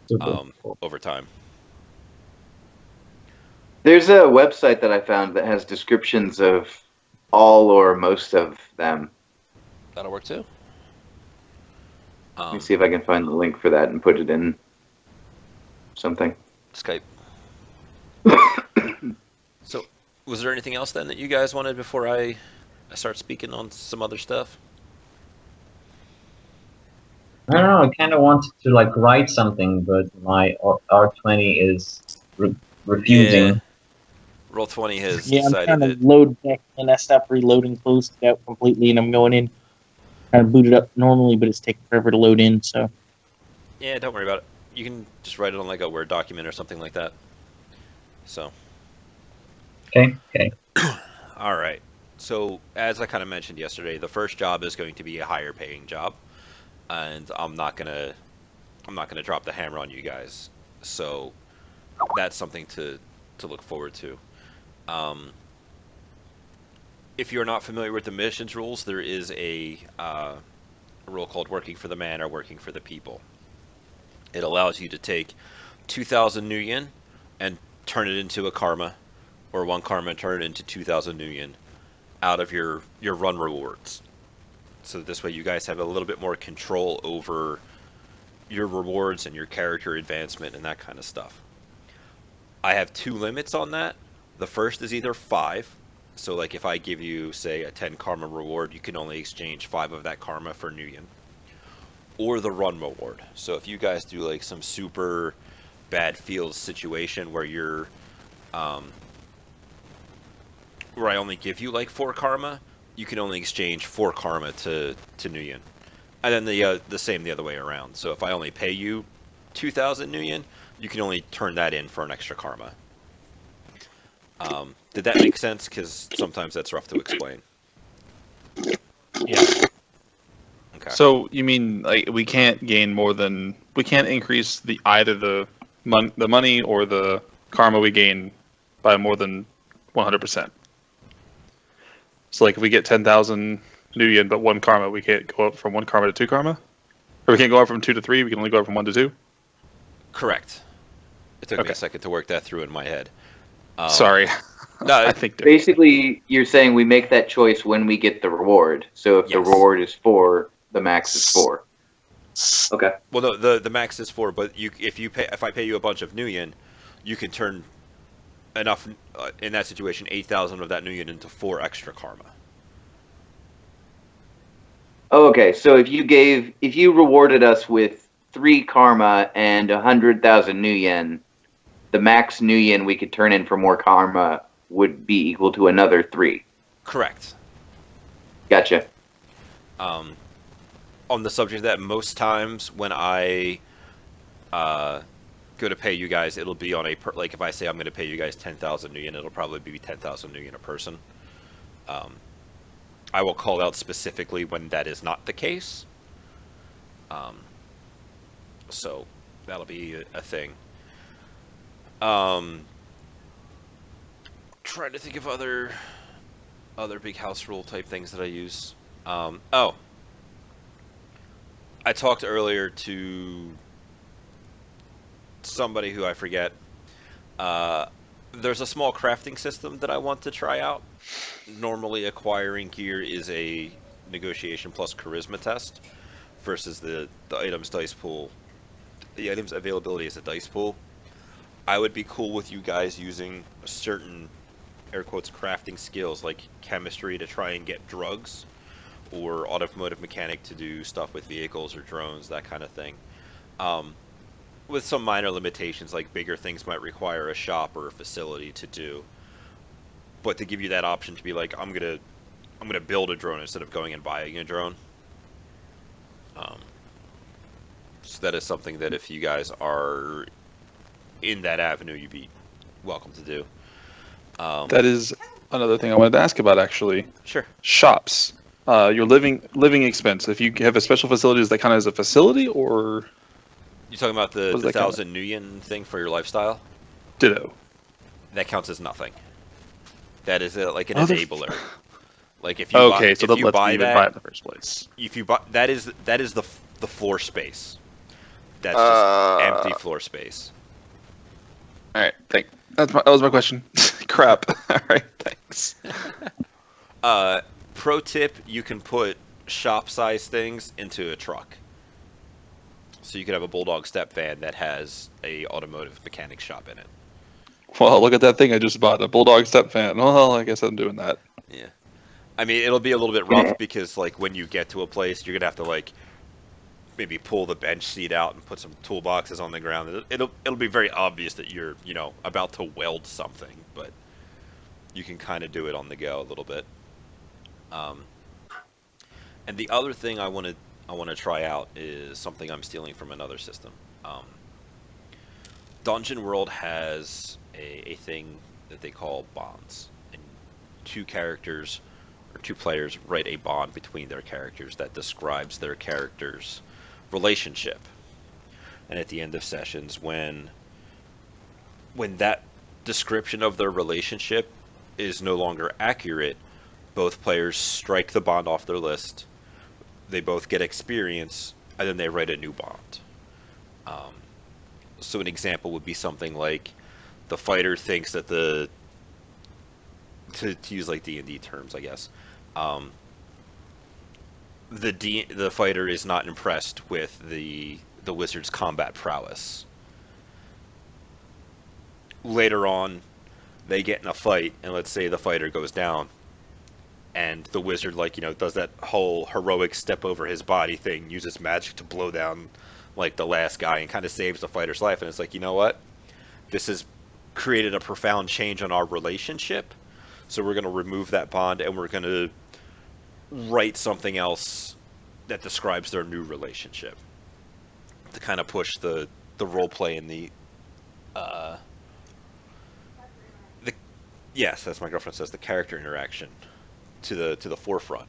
Super. Cool.
over time.
There's a website that I found that has descriptions of all or most of them.
That'll work too.
Let me see if I can find the link for that and put it in something.
Skype. So, was there anything else then that you guys wanted before I start speaking on some other stuff?
I don't know. I kind of wanted to like write something, but my R20 is refusing.
Yeah. Roll20 has
Yeah, I'm
decided
trying to
that.
load back, and I stopped reloading, closed it out completely, and I'm going in, trying to boot it up normally, but it's taking forever to load in. So
Yeah, don't worry about it. You can just write it on like a Word document or something like that. So.
Okay.
All right. So, as I kind of mentioned yesterday, the first job is going to be a higher paying job, and I'm not gonna drop the hammer on you guys. So, that's something to look forward to. Um, if you're not familiar with the missions rules, there is a rule called working for the man or working for the people. It allows you to take 2,000 new yen and turn it into a karma, or 1 karma and turn it into 2,000 new yen out of your run rewards. So this way you guys have a little bit more control over your rewards and your character advancement and that kind of stuff. I have 2 limits on that. The first is either 5. So like if I give you, say, a 10 karma reward, you can only exchange 5 of that karma for new yen. Or the run reward. So if you guys do like some super bad field situation where you're where I only give you like 4 karma, you can only exchange 4 karma to new yen. And then the same the other way around. So if I only pay you 2,000 new yen, you can only turn that in for an extra karma. Did that make sense? Because sometimes that's rough to explain.
Yeah.
Okay.
So you mean like we can't increase either the money or the karma we gain by more than 100%. So like if we get 10,000 new yen but 1 karma, we can't go up from 1 karma to 2 karma, or we can't go up from 2 to 3. We can only go up from 1 to 2.
Correct. It took me
Okay.
a second to work that through in my head.
Sorry.
No,
I think
Basically, you're saying we make that choice when we get the reward. So if the
Yes.
reward is 4, the max is 4. Okay.
well, no, the max is 4, but if I pay you a bunch of new yen, you can turn enough in that situation 8,000 of that new yen into 4 extra karma.
Oh, okay. So if you rewarded us with 3 karma and 100,000 new yen, the max new yen we could turn in for more karma would be equal to another 3.
Correct.
Gotcha.
On the subject of that, most times when I go to pay you guys, it'll be on like if I say I'm going to pay you guys 10,000 new yen, it'll probably be 10,000 new yen a person. I will call out specifically when that is not the case. So that'll be a thing. Trying to think of other big house rule type things that I use. Oh, I talked earlier to somebody who I forget. There's a small crafting system that I want to try out. Normally, acquiring gear is a negotiation plus charisma test versus the items dice pool. The items availability is a dice pool. I would be cool with you guys using certain air quotes crafting skills like chemistry to try and get drugs, or automotive mechanic to do stuff with vehicles or drones, that kind of thing. With some minor limitations, like bigger things might require a shop or a facility to do. But to give you that option to be like, I'm gonna build a drone instead of going and buying a drone. So that is something that if you guys are in that avenue, you'd be welcome to do.
that is another thing I wanted to ask about actually.
Sure.
Shops. Your living expense. If you have a special facility, is that kind of as a facility or
You talking about the
that count?
1,000 new yen thing for your lifestyle?
ditto?
That counts as nothing. That is like an
Other-
enabler. Like if you
Okay,
buy,
so
if
that
you
lets
buy
me even
that,
buy it in the first place.
if you buy that is the floor space. That's just empty floor space.
All right, That was my question. Crap. All right, thanks.
Pro tip: you can put shop-size things into a truck. So you could have a Bulldog step van that has a automotive mechanic shop in it.
Well, look at that thing I just bought, a Bulldog step fan. Well, I guess I'm doing that.
Yeah. I mean, it'll be a little bit rough because, like, when you get to a place, you're gonna have to, like, maybe pull the bench seat out and put some toolboxes on the ground. It'll be very obvious that you're, about to weld something, but you can kind of do it on the go a little bit. And the other thing I want to try out is something I'm stealing from another system. Dungeon World has a thing that they call bonds, and two characters or two players write a bond between their characters that describes their character's relationship. And at the end of sessions, when that description of their relationship is no longer accurate, both players strike the bond off their list. They both get experience, and then they write a new bond. So an example would be something like the fighter thinks that to use like D&D terms, I guess, the fighter is not impressed with the wizard's combat prowess. Later on, they get in a fight, and let's say the fighter goes down, and the wizard, does that whole heroic step over his body thing, uses magic to blow down, like, the last guy, and kind of saves the fighter's life. And it's like, you know what? This has created a profound change on our relationship, so we're going to remove that bond, and we're going to write something else that describes their new relationship to kind of push the role play and the yes, as my girlfriend says, the character interaction to the forefront.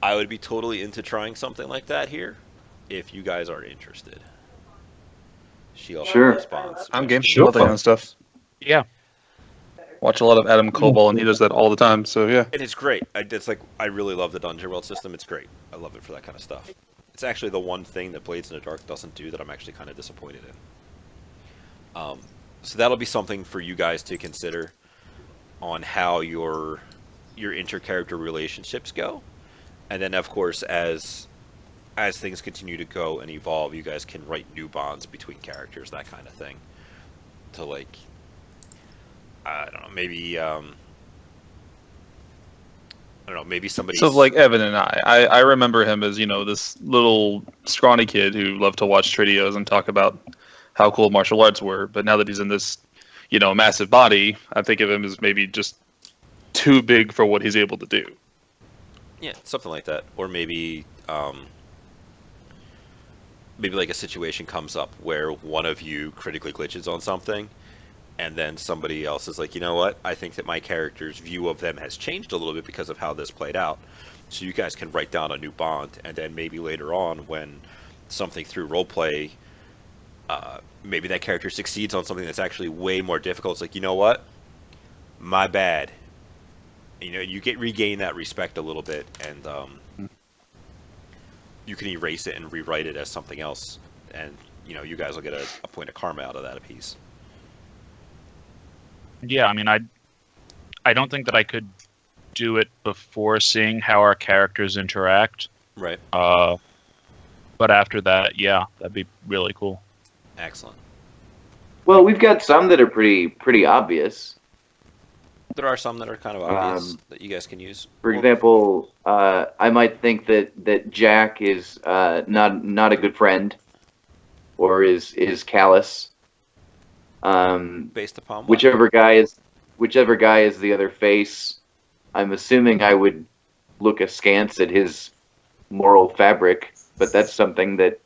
I would be totally into trying something like that here if you guys are interested. She also
Sure.
responds.
I'm game.
Sure.
All that kind of stuff.
Yeah.
Watch a lot of Adam Koval, and he does that all the time. So yeah.
And it's great. I really love the Dungeon World system. It's great. I love it for that kind of stuff. It's actually the one thing that Blades in the Dark doesn't do that I'm actually kind of disappointed in. So that'll be something for you guys to consider on how your inter-character relationships go. And then, of course, as things continue to go and evolve, you guys can write new bonds between characters, that kind of thing. To, like, I don't know, maybe maybe somebody.
So like Evan and I remember him as this little scrawny kid who loved to watch Tridios and talk about how cool martial arts were. But now that he's in this, massive body, I think of him as maybe just too big for what he's able to do.
Yeah, something like that. Or maybe maybe like a situation comes up where one of you critically glitches on something, and then somebody else is like, you know what? I think that my character's view of them has changed a little bit because of how this played out. So you guys can write down a new bond, and then maybe later on when something through roleplay, maybe that character succeeds on something that's actually way more difficult. It's like, you know what? My bad. You regain that respect a little bit, and you can erase it and rewrite it as something else, and you guys will get a point of karma out of that apiece.
Yeah, I mean, I don't think that I could do it before seeing how our characters interact.
Right.
But after that, yeah, that'd be really cool.
Excellent.
Well, we've got some that are pretty obvious.
There are some that are kind of obvious that you guys can use.
For example, I might think that Jack is not a good friend, or is callous.
Based upon what?
Whichever guy is the other face, I'm assuming I would look askance at his moral fabric, but that's something that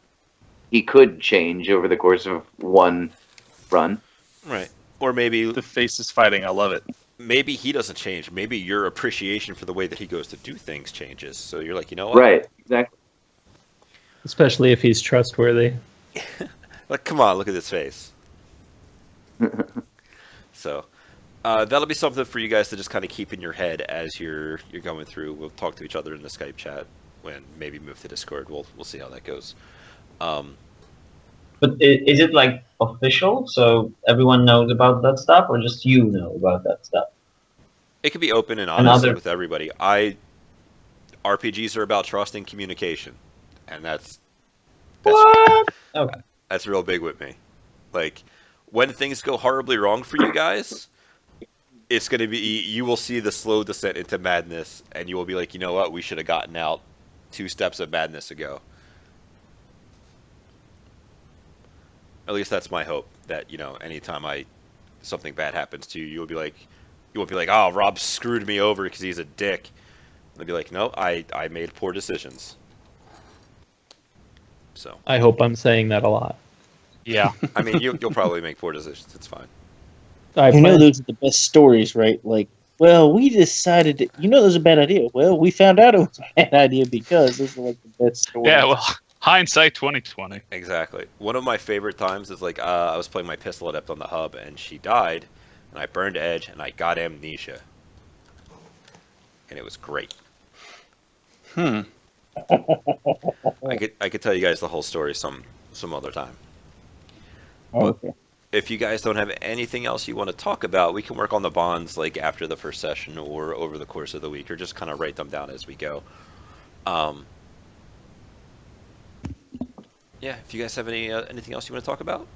he could change over the course of one run.
Right. Or maybe
The face is fighting. I love it.
maybe he doesn't change. Maybe your appreciation for the way that he goes to do things changes. So you're like, you know what?
Right, exactly.
Especially if he's trustworthy.
Like, come on, look at this face. So that'll be something for you guys to just kind of keep in your head as you're going through. We'll talk to each other in the Skype chat when maybe move to Discord. We'll see how that goes.
But is it like official, so everyone knows about that stuff, or just you know about that stuff?
It can be open and honest
Another
with everybody. RPGs are about trust and communication, and that's
what? Okay.
that's real big with me. Like when things go horribly wrong for you guys, it's going to be you will see the slow descent into madness, and you will be like, you know what, we should have gotten out 2 steps of madness ago. At least that's my hope. That anytime something bad happens to you, you won't be like, oh, Rob screwed me over because he's a dick. They'll be like, no, I made poor decisions. So
I hope I'm saying that a lot.
Yeah.
I mean, you'll probably make poor decisions. It's fine.
You know, those are the best stories, right? Like, well, we decided that, that was a bad idea. Well, we found out it was a bad idea because those are like the best stories.
Yeah, well, hindsight 2020.
Exactly. One of my favorite times is like I was playing my pistol adept on the hub, and she died, and I burned Edge, and I got amnesia, and it was great. I could tell you guys the whole story some other time.
Okay.
If you guys don't have anything else you want to talk about, we can work on the bonds like after the first session or over the course of the week, or just kind of write them down as we go. Yeah, if you guys have anything else you want to talk about.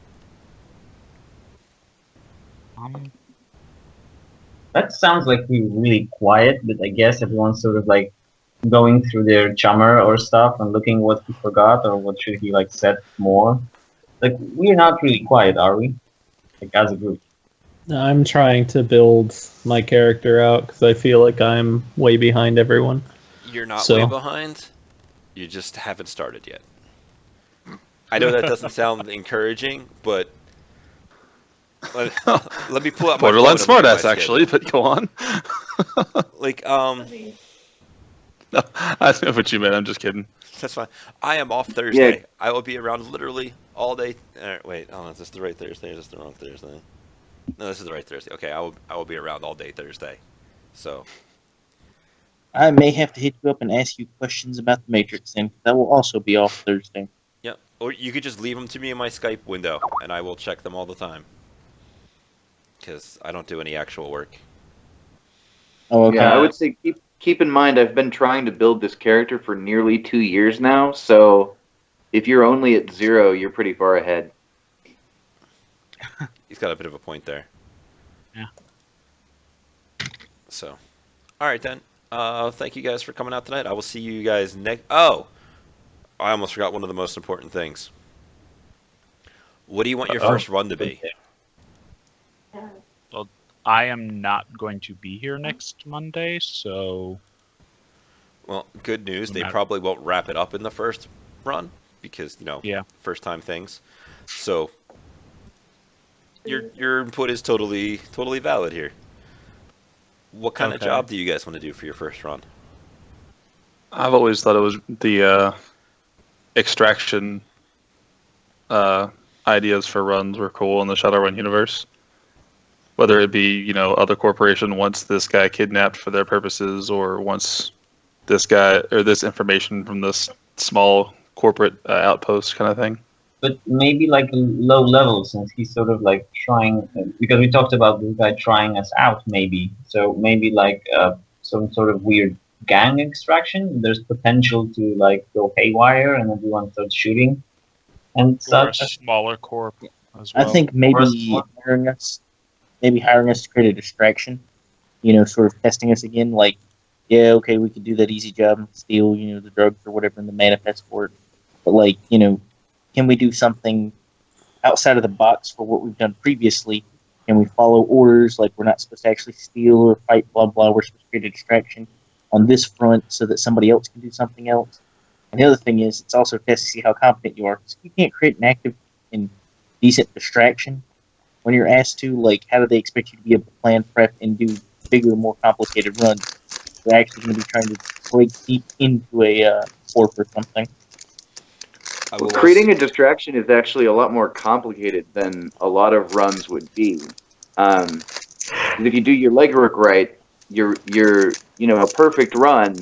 That sounds like we're really quiet, but I guess everyone's sort of like going through their chummer or stuff and looking what he forgot or what should he like set more. Like we're not really quiet, are we? Like as a group.
I'm trying to build my character out because I feel like I'm way behind everyone.
You're not way behind. You just haven't started yet. I know that doesn't sound encouraging, but let me pull out my
borderline
phone and look at
smartass,
my
actually. But go on.
Like,
No, I know what you meant. I'm just kidding.
that's fine. I am off Thursday.
Yeah.
I will be around literally all day. Wait, hold on. Is this the right Thursday? Or is this the wrong Thursday? No, this is the right Thursday. Okay, I will be around all day Thursday. So
I may have to hit you up and ask you questions about the Matrix then, because I will also be off Thursday.
yeah, or you could just leave them to me in my Skype window, and I will check them all the time. Because I don't do any actual work.
Oh, okay.
Yeah, I would say keep in mind I've been trying to build this character for nearly 2 years now, so if you're only at 0, you're pretty far ahead.
He's got a bit of a point there.
Yeah.
So, all right then. Thank you guys for coming out tonight. I will see you guys next. Oh, I almost forgot one of the most important things. What do you want your first run to be?
I am not going to be here next Monday, so
Well, good news. They
Matter.
probably won't wrap it up in the first run because
Yeah.
first time things. So your input is totally valid here. What kind of
Okay.
job do you guys want to do for your first run?
I've always thought it was the extraction ideas for runs were cool in the Shadowrun universe. Whether it be, other corporation wants this guy kidnapped for their purposes, or wants this guy or this information from this small corporate outpost kind of thing.
But maybe like low level, since he's sort of like trying, because we talked about this guy trying us out, maybe. So maybe like some sort of weird gang extraction. There's potential to like go haywire and everyone starts shooting and
or a
such.
smaller corp as
I
well.
think maybe hiring us to create a distraction, sort of testing us again, like, yeah, okay, we could do that easy job and steal, the drugs or whatever in the manifest for it. But like, can we do something outside of the box for what we've done previously? Can we follow orders like we're not supposed to actually steal or fight, blah, blah, we're supposed to create a distraction on this front so that somebody else can do something else? And the other thing is, it's also a test to see how competent you are. Because you can't create an active and decent distraction when you're asked to. Like, how do they expect you to be able to plan, prep, and do bigger, more complicated runs? They're actually going to be trying to break deep into a corp or something.
Well, creating a distraction is actually a lot more complicated than a lot of runs would be. If you do your legwork right, a perfect run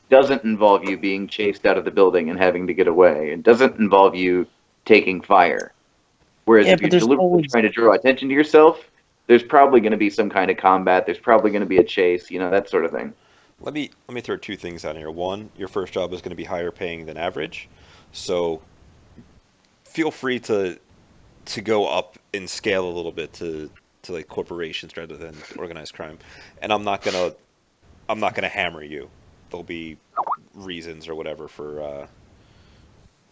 doesn't involve you being chased out of the building and having to get away. It doesn't involve you taking fire. Whereas
Yeah,
if
but
you're
there's
deliberately
always
trying to draw attention to yourself, there's probably going to be some kind of combat. There's probably going to be a chase, that sort of thing.
Let me throw two things out here. One, your first job is going to be higher paying than average, so feel free to go up in scale a little bit to like corporations rather than organized crime. And I'm not gonna hammer you. There'll be reasons or whatever for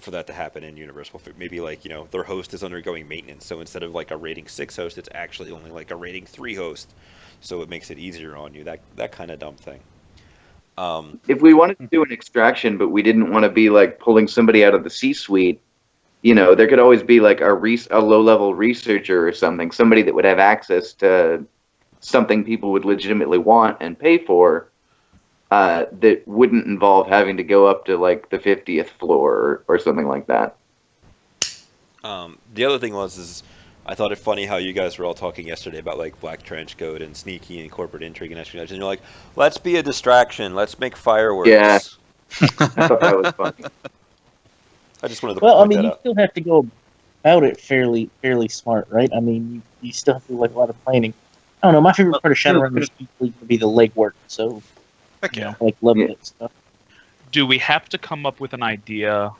that to happen in Universal. Maybe like their host is undergoing maintenance, so instead of like a rating 6 host, it's actually only like a rating 3 host, so it makes it easier on you. That kind of dumb thing.
If we wanted to do an extraction, but we didn't want to be like pulling somebody out of the C-suite, there could always be like a low-level researcher or something, somebody that would have access to something people would legitimately want and pay for, that wouldn't involve having to go up to like the 50th floor or something like that.
The other thing is I thought it funny how you guys were all talking yesterday about like black trench coat and sneaky and corporate intrigue and espionage, and you're like, let's be a distraction, let's make
Yeah,
fireworks.
I thought that was funny.
I just wanted to
well, I
point
mean,
that
you
out.
still have to go about it fairly smart, right? I mean, you still have to do like a lot of planning. I don't know. My favorite part of Shadowrun is usually to be the legwork. So,
Heck yeah.
like love
Yeah.
that stuff.
Do we have to come up with an idea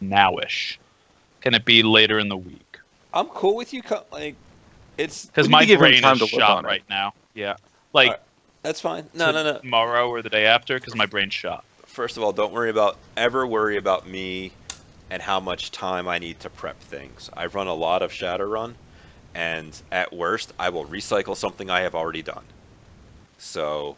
nowish? Can it be later in the week?
I'm cool with you. Like, it's
Because
We need
my
to give him
brain
time
is
to look
shot
on it.
right now. Yeah. Like
Alright, that's fine. No.
tomorrow or the day after, because my brain's shot.
First of all, don't ever worry about me and how much time I need to prep things. I've run a lot of Shadowrun, and at worst, I will recycle something I have already done. So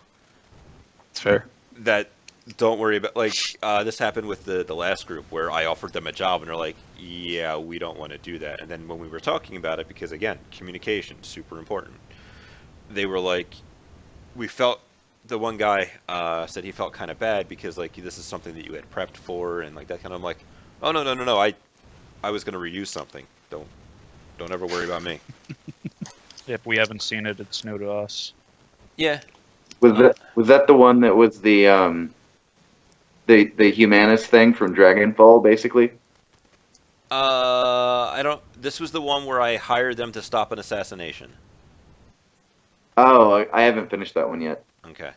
It's fair.
that don't worry about this happened with the last group where I offered them a job and they're like, yeah, we don't want to do that. And then when we were talking about it, because again, communication super important, they were like, we felt the one guy said he felt kind of bad because like this is something that you had prepped for and like that kind of. I'm like, oh no, I was gonna reuse something. Don't ever worry about me.
If we haven't seen it, it's new to us.
Yeah.
Was that the one that was the humanist thing from Dragonfall, basically?
I don't. This was the one where I hired them to stop an assassination.
Oh, I haven't finished that one yet.
Okay.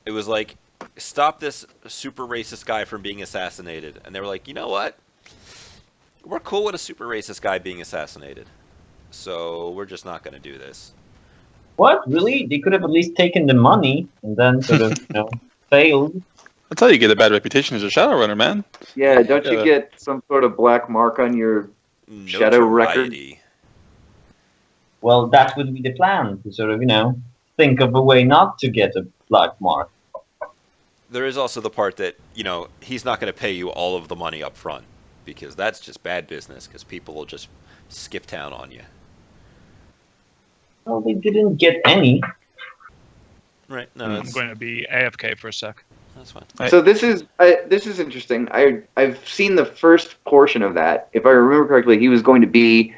It was like, stop this super racist guy from being assassinated. And they were like, you know what? We're cool with a super racist guy being assassinated. So we're just not going to do this.
What? Really? They could have at least taken the money and then sort of, failed.
That's how you get a bad reputation as a Shadowrunner, man.
Yeah, don't you
Yeah.
get some sort of black mark on your Shadow record?
Notoriety.
Well, that would be the plan to sort of, think of a way not to get a black mark.
There is also the part that, he's not going to pay you all of the money up front. Because that's just bad business, because people will just skip town on you.
Well, they didn't get any.
Right. No,
I'm
that's
going to be AFK for a sec.
fine.
So this is interesting. I've seen the first portion of that. If I remember correctly, he was going to be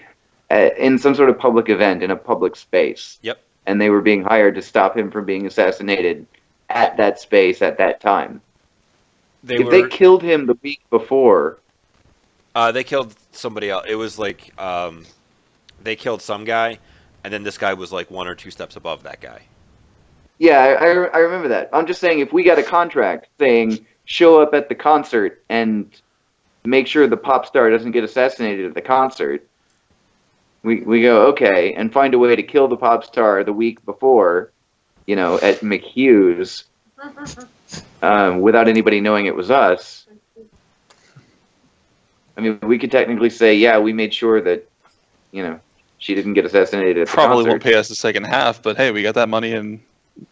in some sort of public event in a public space.
Yep.
And they were being hired to stop him from being assassinated at that space at that time. If they killed him the week before,
They killed somebody else. It was like they killed some guy, and then this guy was like 1 or 2 steps above that guy.
yeah, I remember that. I'm just saying, if we got a contract saying show up at the concert and make sure the pop star doesn't get assassinated at the concert, we go, okay, and find a way to kill the pop star the week before, at McHugh's, without anybody knowing it was us. I mean, we could technically say, yeah, we made sure that, she didn't get assassinated at the
Probably
concert.
won't pay us the second half, but hey, we got that money and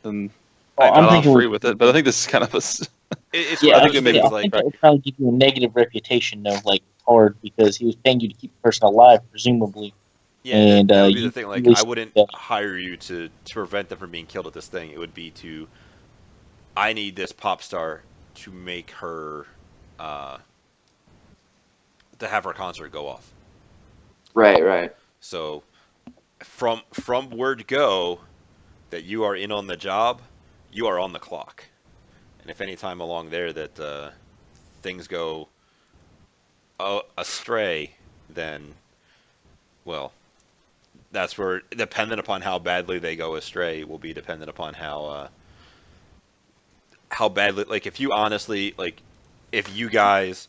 Well,
I
I'm
got off
thinking
free with it. But I think this is kind of a.
It's
Yeah,
one
I
of those
think it
things
made-
like
think that would probably give you a negative reputation, though, like hard, because he was paying you to keep the person alive, presumably.
yeah,
and,
that would be
you
the thing. Like,
really
I wouldn't
should,
hire you to prevent them from being killed at this thing. It would be I need this pop star to make her to have her concert go off.
Right.
So from word go that you are in on the job, you are on the clock. And if any time along there that things go astray, then, well, that's where, dependent upon how badly they go astray, will be dependent upon how badly, like, if you honestly, like, if you guys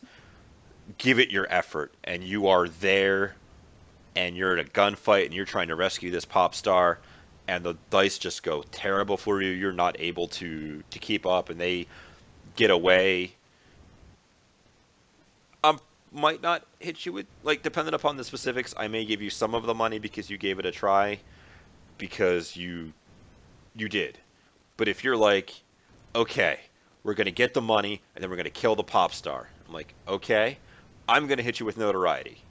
give it your effort and you are there and you're in a gunfight and you're trying to rescue this pop star and the dice just go terrible for you, you're not able to keep up and they get away. Might not hit you with, like, depending upon the specifics, I may give you some of the money because you gave it a try, because you did. But if you're like, okay, we're gonna get the money and then we're gonna kill the pop star, I'm like, okay, I'm gonna hit you with notoriety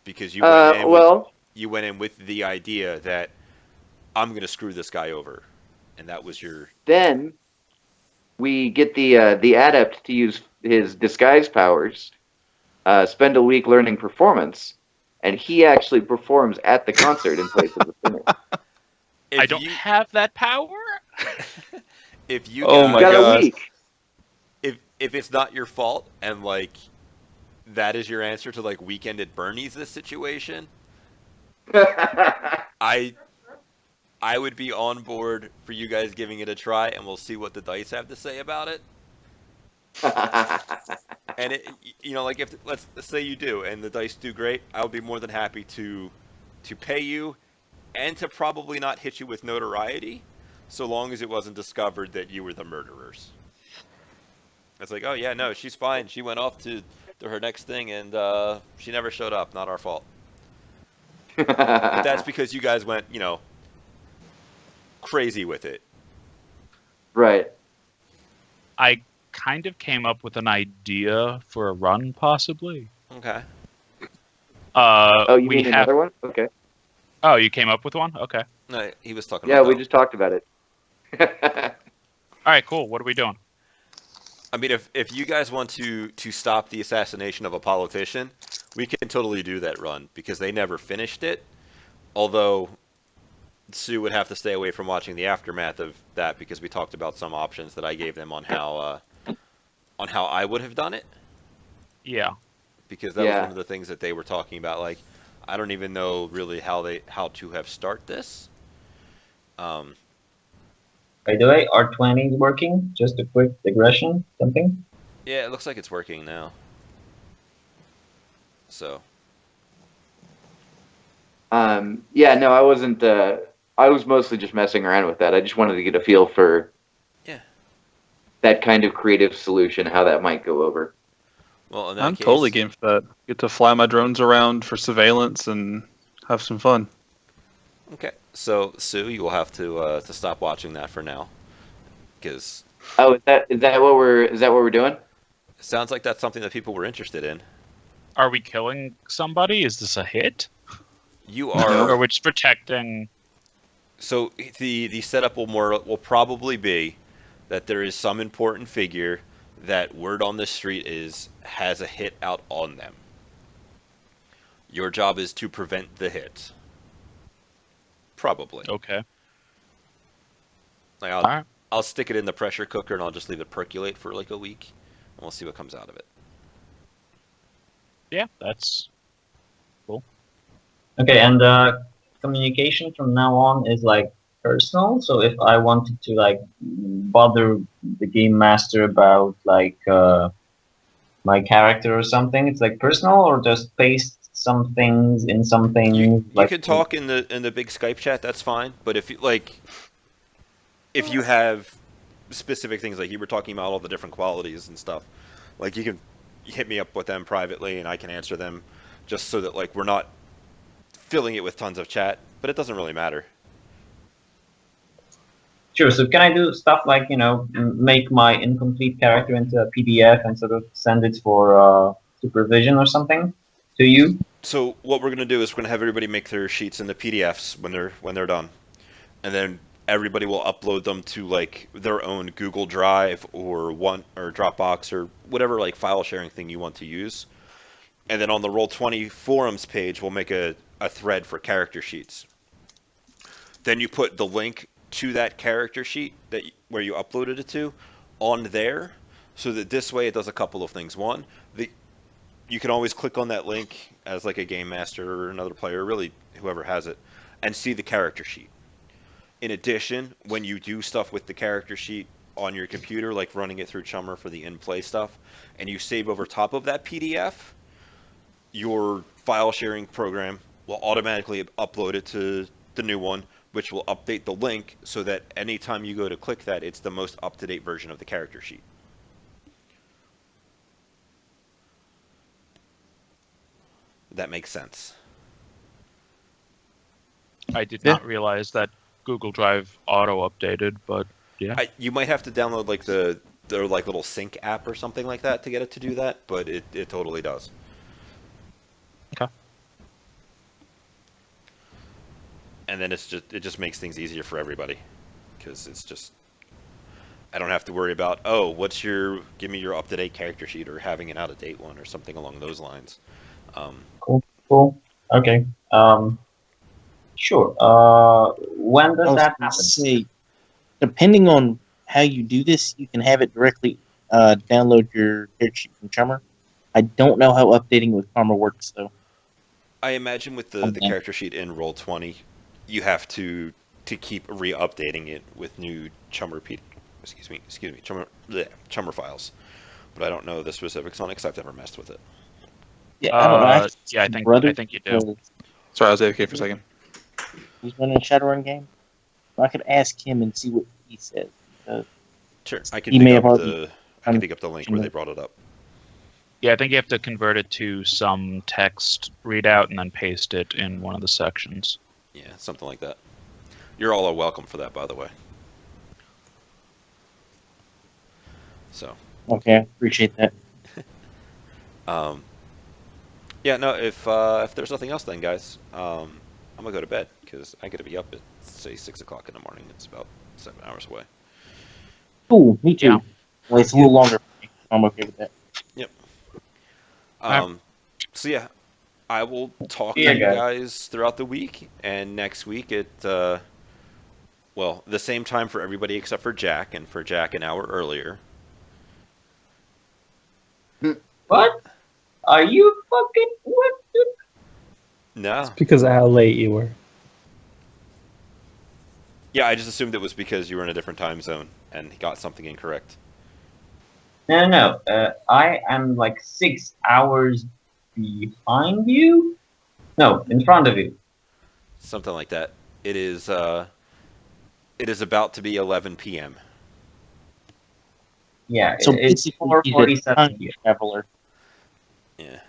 because
Well,
you went in with the idea that I'm gonna screw this guy over, and that was your.
then we get the adept to use his disguise powers, spend a week learning performance, and he actually performs at the concert in place of the singer.
If
I don't
you,
have that power.
if you
Oh
guys,
my
Got a
gosh.
week.
if it's not your fault and like that is your answer to like Weekend at Bernie's this situation, I I would be on board for you guys giving it a try, and we'll see what the dice have to say about it. And it, like if let's say you do, and the dice do great, I would be more than happy to pay you, and to probably not hit you with notoriety, so long as it wasn't discovered that you were the murderers. It's like, oh yeah, no, she's fine. She went off to her next thing, and she never showed up. Not our fault. But that's because you guys went, crazy with it.
Right.
I kind of came up with an idea for a run, possibly.
Okay.
Oh, you
We
mean
have.
another one? Okay.
Oh, you came up with one? Okay.
No, he was talking
Yeah,
about
we
that.
just talked about it.
All right, cool. What are we doing?
I mean, if you guys want to stop the assassination of a politician, we can totally do that run because they never finished it. Although Sue would have to stay away from watching the aftermath of that because we talked about some options that I gave them on how I would have done it.
Yeah.
Because that was
Yeah.
one of the things that they were talking about. Like, I don't even know really how to have start this. Um,
By the way, R20 is working. Just a quick digression, something.
yeah, it looks like it's working now. So
Yeah, no, I wasn't. I was mostly just messing around with that. I just wanted to get a feel for
yeah,
that kind of creative solution, how that might go over.
well in that
I'm
case,
totally game for that. Get to fly my drones around for surveillance and have some fun.
okay. So Sue, you will have to stop watching that for now because
Oh, is that what we're doing?
it sounds like that's something that people were interested in.
Are we killing somebody? Is this a hit?
You
Or
are
are we just protecting?
so the setup will probably be that there is some important figure that word on the street is has a hit out on them. Your job is to prevent the hit. Probably.
Okay.
Like
All right.
I'll stick it in the pressure cooker and I'll just leave it percolate for like a week, and we'll see what comes out of it.
Yeah, that's
Okay, and communication from now on is like personal. So if I wanted to like bother the game master about like my character or something, it's like personal, or just paste some things in some
You
things
you
like.
can talk in the big Skype chat. That's fine. But if you have specific things like you were talking about all the different qualities and stuff, like you can hit me up with them privately and I can answer them, just so that like we're not filling it with tons of chat. But it doesn't really matter.
Sure. So can I do stuff like make my incomplete character into a PDF and sort of send it for supervision or something to you?
So what we're gonna do is we're gonna have everybody make their sheets into PDFs when they're done, and then everybody will upload them to like their own Google Drive or Dropbox or whatever like file sharing thing you want to use. And then on the Roll20 forums page, we'll make a thread for character sheets. Then you put the link to that character sheet where you uploaded it to on there, so that this way it does a couple of things. One, you can always click on that link as like a game master or another player, really whoever has it, and see the character sheet. In addition, when you do stuff with the character sheet on your computer, like running it through Chummer for the in-play stuff, and you save over top of that PDF, your file sharing program will automatically upload it to the new one, which will update the link so that anytime you go to click that, it's the most up-to-date version of the character sheet. That makes sense.
I did
Yeah.
not realize that Google Drive auto updated, but yeah.
You might have to download like their like little sync app or something like that to get it to do that, but it totally does.
Okay.
And then it just makes things easier for everybody because it's just I don't have to worry about give me your up to date character sheet or having an out of date one or something along those lines.
Cool. Okay. Sure. When
I
does
was
that
gonna
happen?
say, depending on how you do this, you can have it directly download your character sheet from Chummer. I don't know how updating with Karma works though.
I imagine with the
Okay.
character sheet in Roll20, you have to keep re-updating it with new Chummer files. But I don't know the specifics on it because I've never messed with it.
Yeah, I don't know.
Yeah, I think
brother,
you do.
Sorry, I was AFK for a second.
He's running a Shadowrun game. I could ask him and see what he says.
Sure, I can
He
dig
may
up
have already
the link where they brought it up.
Yeah, I think you have to convert it to some text readout and then paste it in one of the sections.
Yeah, something like that. You're all welcome for that, by the way. So.
Okay, I appreciate that.
Yeah, no. If there's nothing else, then guys, I'm gonna go to bed because I gotta be up at say 6 o'clock in the morning. It's about 7 hours away.
Cool, me too.
Yeah.
Well, it's a little longer for me. I'm okay with that.
Yep.
Alright.
So yeah, I will talk to
Yeah,
you
guys.
guys throughout the week, and next week at well, the same time for everybody except for Jack, and for Jack an hour earlier.
What? Are you fucking what?
No.
Because of how late you were.
Yeah, I just assumed it was because you were in a different time zone and got something incorrect.
No. I am like 6 hours behind you. No, in front of you.
Something like that. It is about to be 11 p.m.
Yeah,
So
it's
basically, he's a
4:47
time
here.
traveler.
Yeah.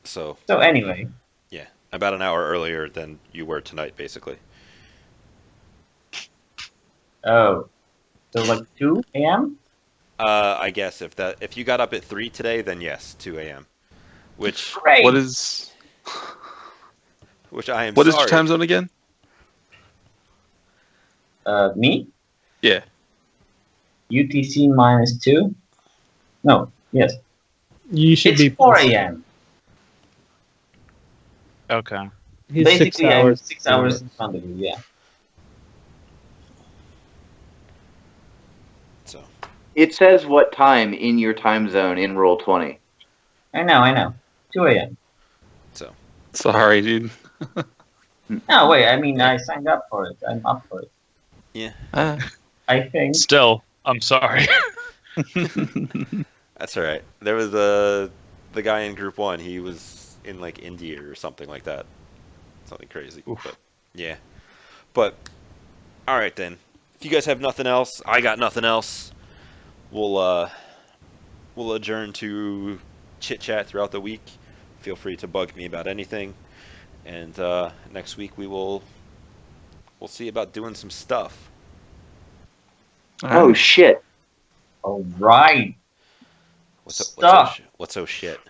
So,
So anyway,
yeah, about an hour earlier than you were tonight, basically.
oh, so like 2 a.m.
I guess if you got up at 3 today, then yes, 2 a.m. Which
Great.
What is
I am
what is
sorry.
your time zone again?
Me?
Yeah.
UTC -2? No, yes.
You should
It's
be
4 a.m.
Okay.
He's
Basically,
6
I'm
hours.
6 hours in front of you, yeah.
So,
It says what time in your time zone in Roll20.
I know. 2 a.m.
Sorry, dude.
No, wait, I mean, I signed up for it. I'm up for it.
yeah,
I think.
Still, I'm sorry.
that's all right. There was the guy in Group 1. He was in like India or something like that. Something crazy.
Oof.
But yeah. But all right then. If you guys have nothing else, I got nothing else. We'll adjourn to chit chat throughout the week. Feel free to bug me about anything. And next week we'll see about doing some stuff.
Oh shit!
All right.
What's so shit?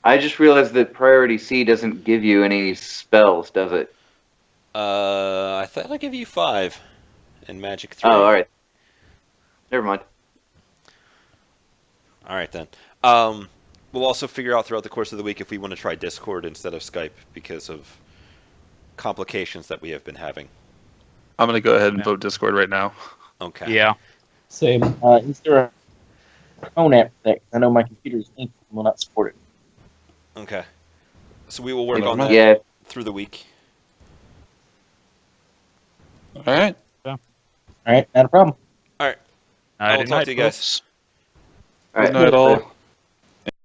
I just realized that Priority C doesn't give you any spells, does it?
I thought I'd give you 5 and Magic 3.
Oh, all right. Never mind.
All right then. We'll also figure out throughout the course of the week if we want to try Discord instead of Skype because of complications that we have been having.
I'm gonna go ahead and
Yeah.
vote Discord right now.
Okay.
Yeah.
Same.
Is there phone app for that. 'Cause I know my computer's ink will not support it.
Okay. So we will work
Never
on
mind.
that
Yeah.
through the week.
All right.
All right, not a problem.
All right.
Night
I'll
and
talk
night,
to you guys.
folks.
All
Good
right.
night, all.